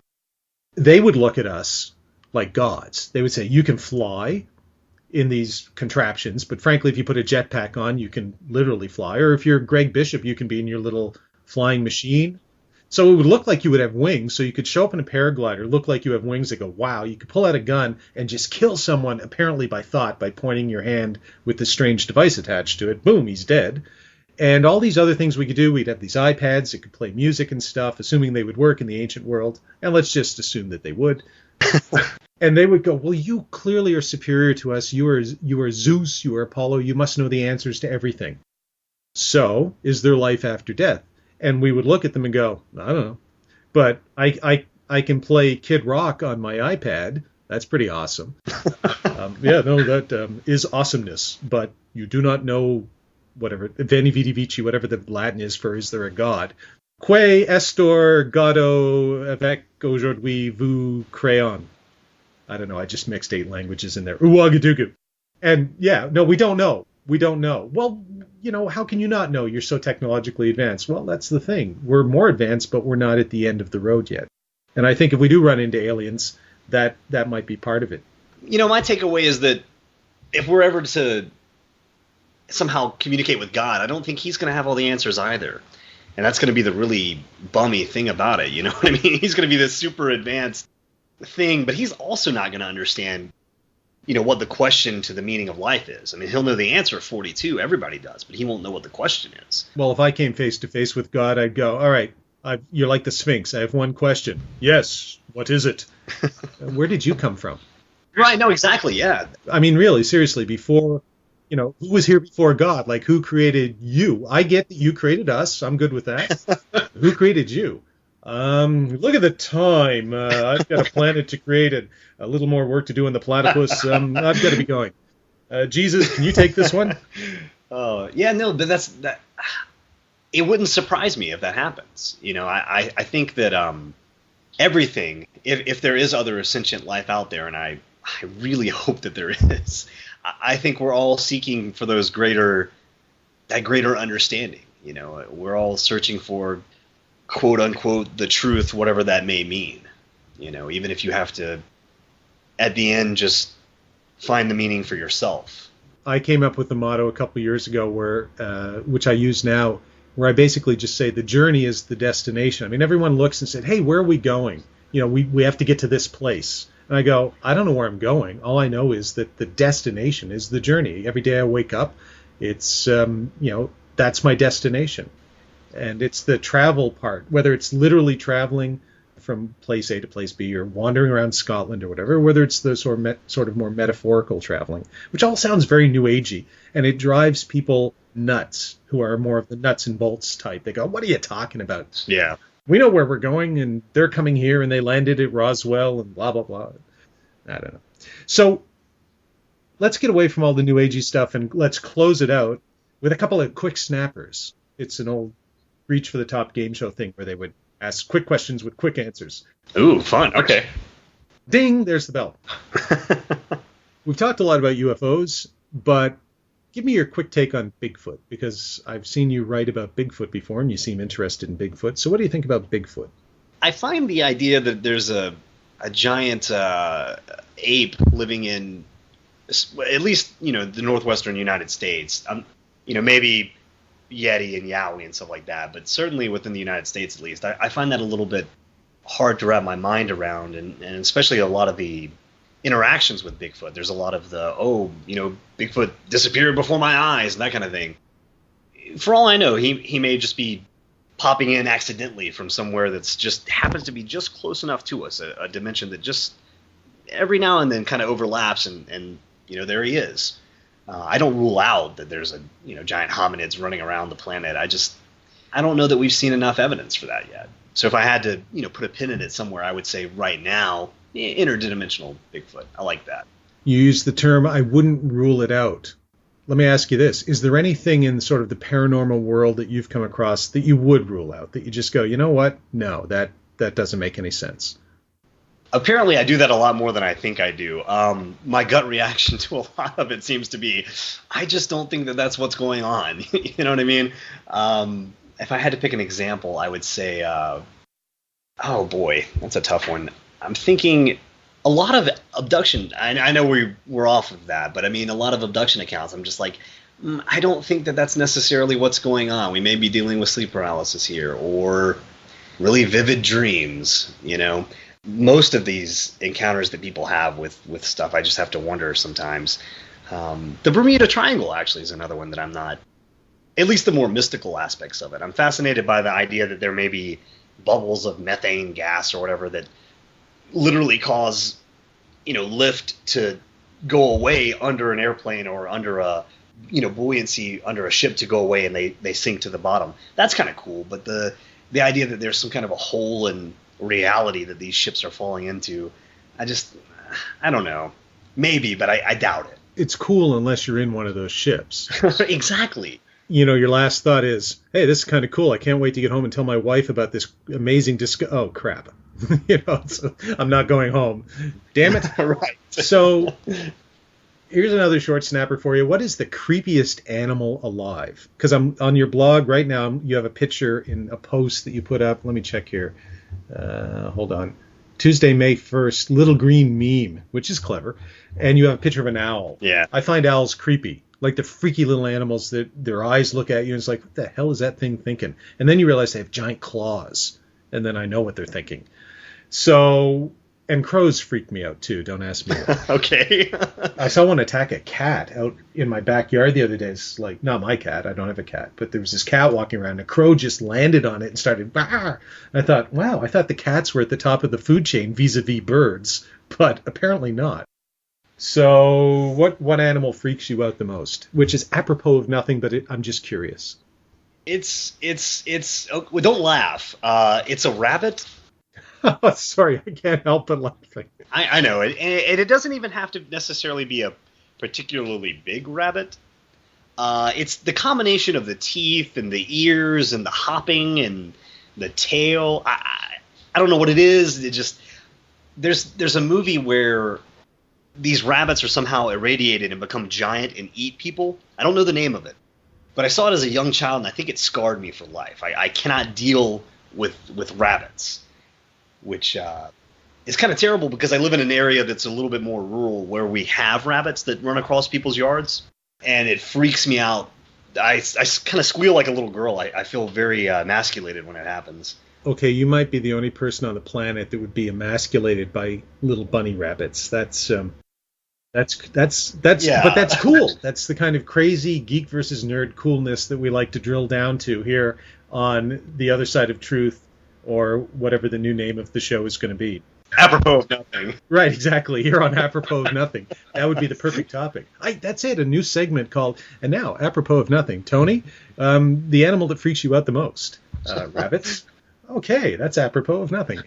They would look at us like gods. They would say, you can fly in these contraptions, but frankly, if you put a jetpack on, you can literally fly. Or if you're Greg Bishop, you can be in your little flying machine. So it would look like you would have wings, so you could show up in a paraglider, look like you have wings, and go, wow, you could pull out a gun and just kill someone, apparently by thought, by pointing your hand with this strange device attached to it. Boom, he's dead. And all these other things we could do, we'd have these iPads that could play music and stuff, assuming they would work in the ancient world. And let's just assume that they would. And they would go, well, you clearly are superior to us. You are Zeus, you are Apollo. You must know the answers to everything. So, is there life after death? And we would look at them and go, I don't know. But I can play Kid Rock on my iPad. That's pretty awesome. That is awesomeness. But you do not know whatever, Veni Vidi Vici, whatever the Latin is for is there a God. Que estor Godo avec aujourd'hui vous crayon. I don't know. I just mixed 8 languages in there. Uwagadugu. And we don't know. We don't know. Well, how can you not know? You're so technologically advanced. Well, that's the thing. We're more advanced, but we're not at the end of the road yet. And I think if we do run into aliens, that might be part of it. My takeaway is that if we're ever to somehow communicate with God, I don't think he's going to have all the answers either. And that's going to be the really bummy thing about it. You know what I mean? He's going to be this super advanced thing, but he's also not going to understand, what the question to the meaning of life is. I mean, he'll know the answer at 42. Everybody does, but he won't know what the question is. Well, if I came face to face with God, I'd go, all right, you're like the Sphinx. I have one question. Yes. What is it? Where did you come from? Right. No, exactly. Yeah. I mean, really, seriously, before, who was here before God? Like, who created you? I get that you created us. I'm good with that. Who created you? Look at the time. I've got a planet to create and a little more work to do on the platypus. I've got to be going. Jesus, can you take this one? Oh, yeah, no, but that. It wouldn't surprise me if that happens. I think that everything, if there is other sentient life out there, and I really hope that there is, I think we're all seeking for that greater understanding. We're all searching for, quote unquote, the truth, whatever that may mean. Even if you have to, at the end, just find the meaning for yourself. I came up with a motto a couple of years ago which I use now, where I basically just say the journey is the destination. I mean, everyone looks and said, hey, where are we going? We have to get to this place. And I go, I don't know where I'm going. All I know is that the destination is the journey. Every day I wake up, it's, that's my destination. And it's the travel part, whether it's literally traveling from place A to place B or wandering around Scotland or whatever, whether it's the sort of more metaphorical traveling, which all sounds very New Agey, and it drives people nuts who are more of the nuts and bolts type. They go, what are you talking about? Yeah. We know where we're going, and they're coming here, and they landed at Roswell, and blah, blah, blah. I don't know. So let's get away from all the New Agey stuff, and let's close it out with a couple of quick snappers. It's an old Reach for the Top game show thing where they would ask quick questions with quick answers. Ooh, fun. Okay. Ding, there's the bell. We've talked a lot about UFOs, but give me your quick take on Bigfoot, because I've seen you write about Bigfoot before, and you seem interested in Bigfoot. So what do you think about Bigfoot? I find the idea that there's a giant ape living in, at least, the northwestern United States. Maybe Yeti and Yowie and stuff like that, but certainly within the United States, at least, I find that a little bit hard to wrap my mind around, and especially a lot of the interactions with Bigfoot. There's a lot of Bigfoot disappeared before my eyes and that kind of thing. For all I know, he may just be popping in accidentally from somewhere that's just happens to be just close enough to us, a dimension that just every now and then kind of overlaps, and there he is. I don't rule out that there's giant hominids running around the planet. I don't know that we've seen enough evidence for that yet. So if I had to put a pin in it somewhere, I would say right now, interdimensional Bigfoot. I like that. You use the term, I wouldn't rule it out. Let me ask you this. Is there anything in sort of the paranormal world that you've come across that you would rule out, that you just go, you know what? No, that doesn't make any sense? Apparently, I do that a lot more than I think I do. My gut reaction to a lot of it seems to be, I just don't think that that's what's going on. You know what I mean? If I had to pick an example, I would say, oh boy, that's a tough one. I'm thinking a lot of abduction. I know we're off of that, but I mean, a lot of abduction accounts, I'm just like, I don't think that that's necessarily what's going on. We may be dealing with sleep paralysis here, or really vivid dreams, Most of these encounters that people have with stuff, I just have to wonder sometimes. The Bermuda Triangle actually is another one that I'm not, at least the more mystical aspects of it. I'm fascinated by the idea that there may be bubbles of methane gas or whatever that literally cause, lift to go away under an airplane or under a, buoyancy under a ship to go away, and they sink to the bottom. That's kind of cool, but the idea that there's some kind of a hole in reality that these ships are falling into, I don't know. Maybe, but I doubt it. It's cool unless you're in one of those ships. Exactly. Your last thought is, hey, this is kind of cool. I can't wait to get home and tell my wife about this amazing oh, crap. So I'm not going home. Damn it. Right. So here's another short snapper for you. What is the creepiest animal alive? Because I'm on your blog right now. You have a picture in a post that you put up. Let me check here. Hold on. Tuesday, May 1st, little green meme, which is clever. And you have a picture of an owl. Yeah. I find owls creepy. Like the freaky little animals that their eyes look at you and it's like, what the hell is that thing thinking? And then you realize they have giant claws. And then I know what they're thinking. So, and crows freak me out too. Don't ask me why. Okay. I saw one attack a cat out in my backyard the other day. It's like, not my cat. I don't have a cat. But there was this cat walking around. A crow just landed on it and started, bah! And I thought, wow, I thought the cats were at the top of the food chain vis-a-vis birds. But apparently not. So what animal freaks you out the most? Which is apropos of nothing, but I'm just curious. Well, don't laugh. It's a rabbit. Oh, sorry, I can't help but laughing. I know it, and it doesn't even have to necessarily be a particularly big rabbit. It's the combination of the teeth and the ears and the hopping and the tail. I don't know what it is. It just there's a movie where these rabbits are somehow irradiated and become giant and eat people. I don't know the name of it, but I saw it as a young child, and I think it scarred me for life. I cannot deal with rabbits, which is kind of terrible because I live in an area that's a little bit more rural where we have rabbits that run across people's yards, and it freaks me out. I kind of squeal like a little girl. I feel very emasculated when it happens. Okay, you might be the only person on the planet that would be emasculated by little bunny rabbits. That's yeah. But that's cool. That's the kind of crazy geek versus nerd coolness that we like to drill down to here on The Other Side of Truth, or whatever the new name of the show is going to be. Apropos of nothing. Right, exactly. You're on Apropos of Nothing. That would be the perfect topic. That's it, a new segment called, and now, Apropos of Nothing. Tony, the animal that freaks you out the most. Rabbits? Okay, that's Apropos of Nothing.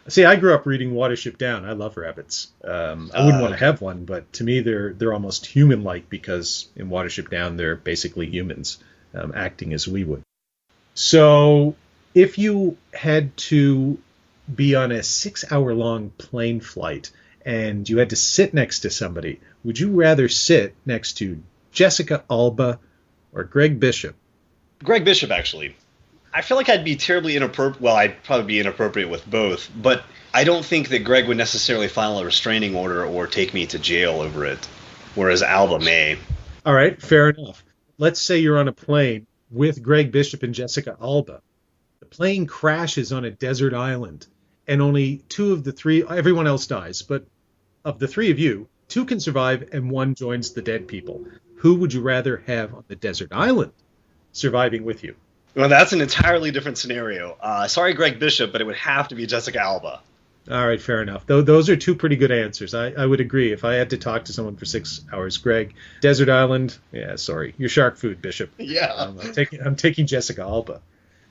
See, I grew up reading Watership Down. I love rabbits. I wouldn't want to have one, but to me they're almost human-like because in Watership Down they're basically humans acting as we would. So if you had to be on a 6-hour-long plane flight and you had to sit next to somebody, would you rather sit next to Jessica Alba or Greg Bishop? Greg Bishop, actually. I feel like I'd be terribly inappropriate. Well, I'd probably be inappropriate with both, but I don't think that Greg would necessarily file a restraining order or take me to jail over it, whereas Alba may. All right, fair enough. Let's say you're on a plane with Greg Bishop and Jessica Alba. The plane crashes on a desert island, and only 2 of the 3, everyone else dies, but of the 3 of you, 2 can survive and 1 joins the dead people. Who would you rather have on the desert island surviving with you? Well, that's an entirely different scenario. Sorry, Greg Bishop, but it would have to be Jessica Alba. All right, fair enough. Those are 2 pretty good answers. I would agree. If I had to talk to someone for 6 hours, Greg. Desert island, yeah, sorry. You're shark food, Bishop. Yeah. I'm taking Jessica Alba.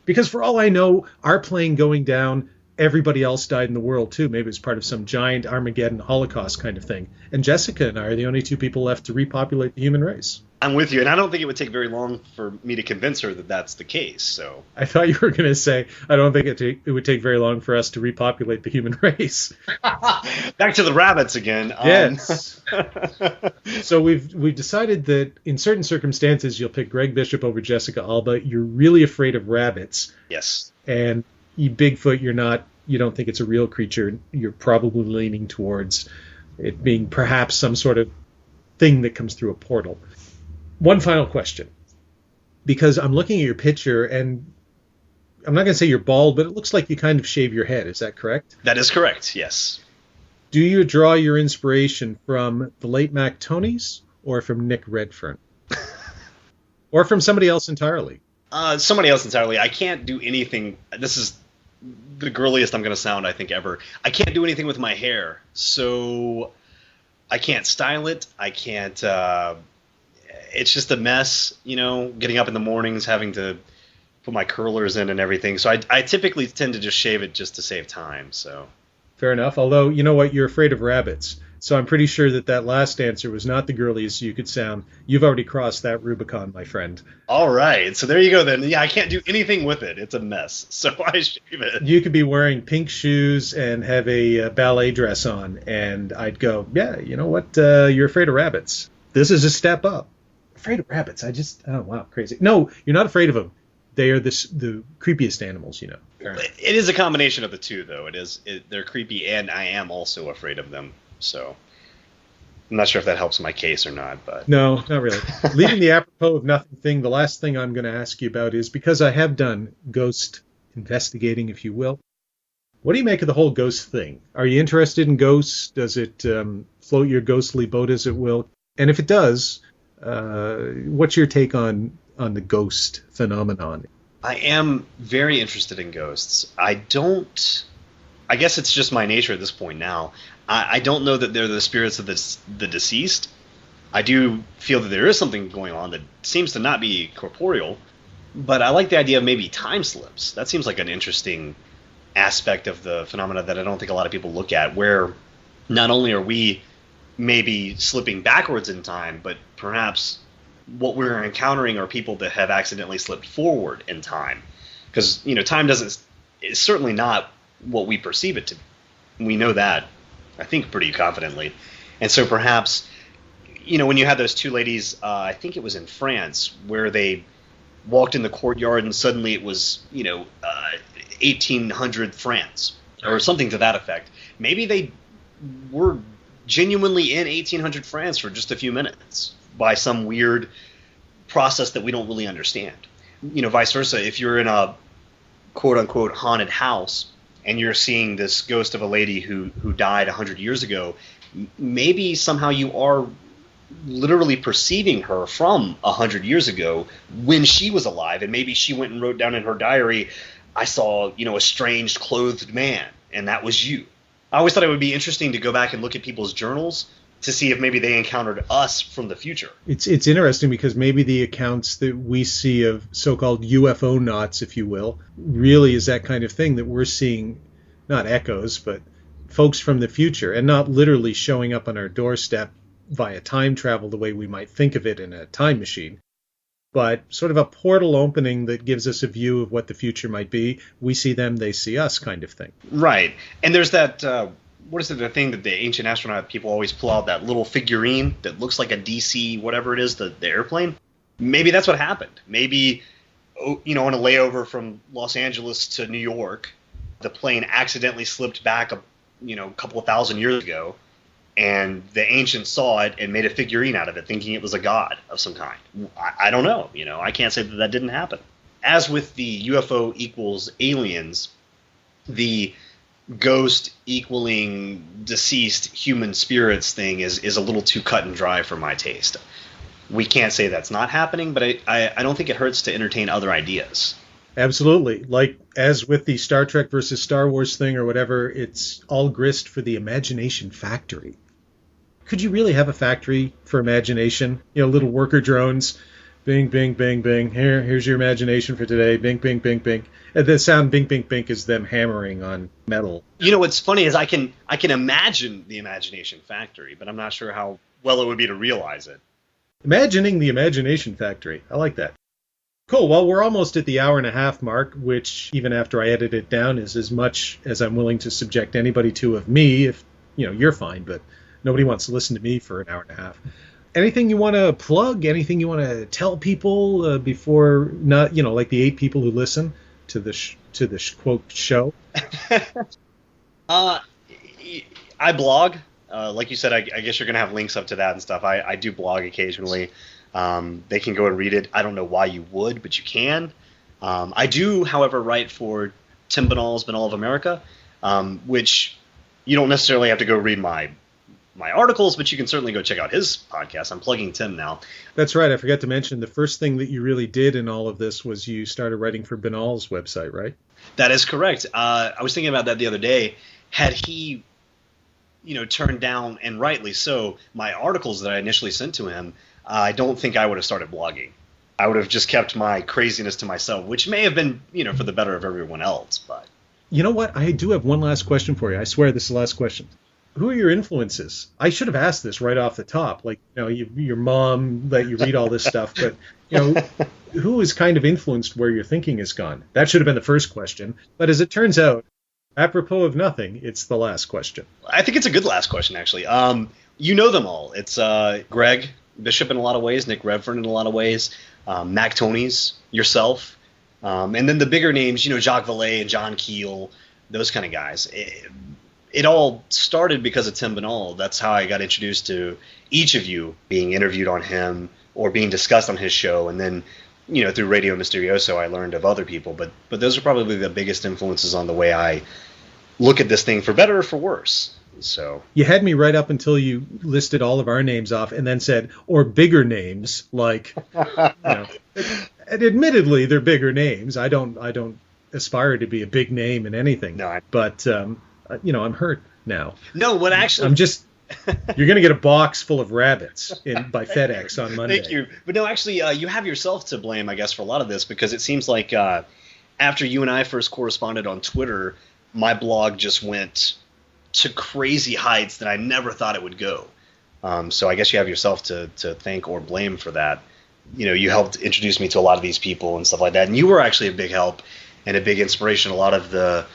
Because for all I know, our plane going down, everybody else died in the world too. Maybe it was part of some giant Armageddon Holocaust kind of thing. And Jessica and I are the only 2 people left to repopulate the human race. I'm with you, and I don't think it would take very long for me to convince her that that's the case. So I thought you were going to say, I don't think it would take very long for us to repopulate the human race. Back to the rabbits again. Yes. So we've decided that in certain circumstances you'll pick Greg Bishop over Jessica Alba. You're really afraid of rabbits. Yes. And you Bigfoot, you don't think it's a real creature. You're probably leaning towards it being perhaps some sort of thing that comes through a portal. One final question, because I'm looking at your picture, and I'm not going to say you're bald, but it looks like you kind of shave your head. Is that correct? That is correct, yes. Do you draw your inspiration from the late Mac Tonnies or from Nick Redfern? Or from somebody else entirely? Somebody else entirely. I can't do anything. This is the girliest I'm going to sound, I think, ever. I can't do anything with my hair, so I can't style it. I can't... it's just a mess, getting up in the mornings, having to put my curlers in and everything. So I typically tend to just shave it just to save time. So fair enough. Although, you know what? You're afraid of rabbits. So I'm pretty sure that last answer was not the girliest you could sound. You've already crossed that Rubicon, my friend. All right. So there you go then. Yeah, I can't do anything with it. It's a mess. So I shave it. You could be wearing pink shoes and have a ballet dress on. And I'd go, yeah, you know what? You're afraid of rabbits. This is a step up. Afraid of rabbits. Oh, wow, crazy. No, you're not afraid of them. They are the creepiest animals, It is a combination of the 2, though. They're creepy, and I am also afraid of them. So I'm not sure if that helps my case or not. But no, not really. Leaving the apropos of nothing thing, the last thing I'm going to ask you about is, because I have done ghost investigating, if you will, what do you make of the whole ghost thing? Are you interested in ghosts? Does it float your ghostly boat as it will? And if it does... what's your take on the ghost phenomenon? I am very interested in ghosts. I guess it's just my nature at this point now. I don't know that they're the spirits of the deceased. I do feel that there is something going on that seems to not be corporeal, But I like the idea of maybe time slips. That seems like an interesting aspect of the phenomena that I don't think a lot of people look at, where not only are we maybe slipping backwards in time, but perhaps what we're encountering are people that have accidentally slipped forward in time. Because, time is certainly not what we perceive it to be. We know that, I think, pretty confidently. And so perhaps, when you had those two ladies, I think it was in France, where they walked in the courtyard and suddenly it was, 1800 France or something to that effect. Maybe they were genuinely in 1800 France for just a few minutes by some weird process that we don't really understand. Vice versa, if you're in a quote-unquote haunted house and you're seeing this ghost of a lady who died 100 years ago, maybe somehow you are literally perceiving her from 100 years ago when she was alive, and maybe she went and wrote down in her diary, I saw, a strange clothed man, and that was you. I always thought it would be interesting to go back and look at people's journals to see if maybe they encountered us from the future. It's interesting because maybe the accounts that we see of so-called UFO knots, if you will, really is that kind of thing that we're seeing, not echoes, but folks from the future, and not literally showing up on our doorstep via time travel the way we might think of it in a time machine, but sort of a portal opening that gives us a view of what the future might be. We see them, they see us kind of thing. Right. And there's that, what is it, the thing that the ancient astronaut people always pull out, that little figurine that looks like a DC, whatever it is, the airplane? Maybe that's what happened. Maybe, on a layover from Los Angeles to New York, the plane accidentally slipped back a couple of thousand years ago, and the ancients saw it and made a figurine out of it, thinking it was a god of some kind. I don't know. I can't say that didn't happen. As with the UFO equals aliens, the ghost equaling deceased human spirits thing is a little too cut and dry for my taste. We can't say that's not happening, but I don't think it hurts to entertain other ideas. Absolutely. Like, as with the Star Trek versus Star Wars thing or whatever, it's all grist for the imagination factory. Could you really have a factory for imagination? Little worker drones, bing, bing, bing, bing. Here's your imagination for today. Bing, bing, bing, bing. And the sound bing, bing, bing is them hammering on metal. What's funny is I can imagine the imagination factory, but I'm not sure how well it would be to realize it. Imagining the imagination factory. I like that. Cool. Well, we're almost at the hour-and-a-half mark, which, even after I edit it down, is as much as I'm willing to subject anybody to of me. If, you're fine, but nobody wants to listen to me for an hour and a half. Anything you want to plug? Anything you want to tell people before, not, like the 8 people who listen to the quote show? I blog. Like you said, I guess you're going to have links up to that and stuff. I do blog occasionally. They can go and read it. I don't know why you would, but you can. I do, however, write for Tim Banal's Banal of America, which you don't necessarily have to go read my articles, but you can certainly go check out his podcast. I'm plugging Tim now. That's right. I forgot to mention the first thing that you really did in all of this was you started writing for Banal's website, right? That is correct. I was thinking about that the other day. Had he, turned down, and rightly so, my articles that I initially sent to him, I don't think I would have started blogging. I would have just kept my craziness to myself, which may have been, for the better of everyone else. But you know what? I do have one last question for you. I swear this is the last question. Who are your influences? I should have asked this right off the top. Like, your mom let you read all this stuff, but, who has kind of influenced where your thinking has gone? That should have been the first question. But as it turns out, apropos of nothing, it's the last question. I think it's a good last question, actually. You know them all. It's Greg Bishop in a lot of ways, Nick Redfern in a lot of ways, Mac Tonnies, yourself, and then the bigger names, Jacques Vallée and John Keel, those kind of guys. It all started because of Tim Banal. That's how I got introduced to each of you, being interviewed on him or being discussed on his show. And then, through Radio Mysterioso, I learned of other people. But those are probably the biggest influences on the way I look at this thing, for better or for worse. So you had me right up until you listed all of our names off and then said, or bigger names, like, and admittedly, they're bigger names. I don't aspire to be a big name in anything. No, but I'm hurt now. No, what actually... I'm just You're going to get a box full of rabbits by FedEx on Monday. Thank you. But no, actually, you have yourself to blame, I guess, for a lot of this, because it seems like after you and I first corresponded on Twitter, my blog just went to crazy heights that I never thought it would go. So I guess you have yourself to thank or blame for that. You helped introduce me to a lot of these people and stuff like that. And you were actually a big help and a big inspiration. A lot of the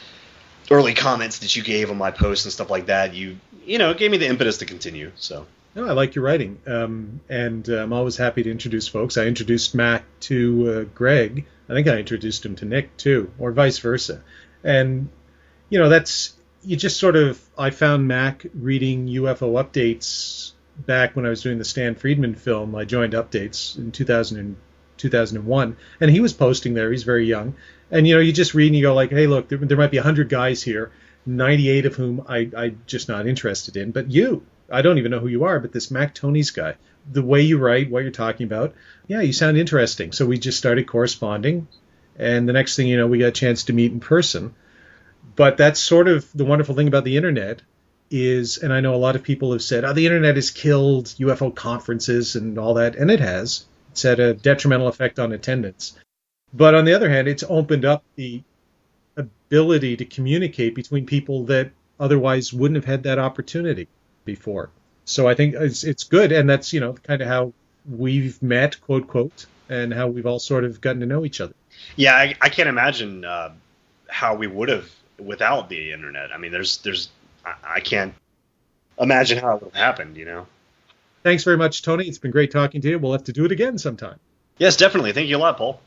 early comments that you gave on my posts and stuff like that, it gave me the impetus to continue. So no, I like your writing, and I'm always happy to introduce folks. I introduced Mac to Greg. I think I introduced him to Nick too, or vice versa. And I found Mac reading UFO updates back when I was doing the Stan Friedman film. I joined Updates in 2001, and he was posting there. He's very young, and you just read and you go like, hey, look, there might be 100 guys here, 98 of whom I'm just not interested in. But I don't even know who you are, but this Mac Tonnies guy, the way you write, what you're talking about, yeah, you sound interesting. So we just started corresponding, and the next thing you know, we got a chance to meet in person. But that's sort of the wonderful thing about the internet is, and I know a lot of people have said, the internet has killed UFO conferences and all that, and it has. It's had a detrimental effect on attendance. But on the other hand, it's opened up the ability to communicate between people that otherwise wouldn't have had that opportunity before. So I think it's good, and that's, kind of how we've met, quote, quote, and how we've all sort of gotten to know each other. Yeah, I can't imagine how we would have without the internet. I mean, I can't imagine how it would have happened, Thanks very much, Tony. It's been great talking to you. We'll have to do it again sometime. Yes, definitely. Thank you a lot, Paul.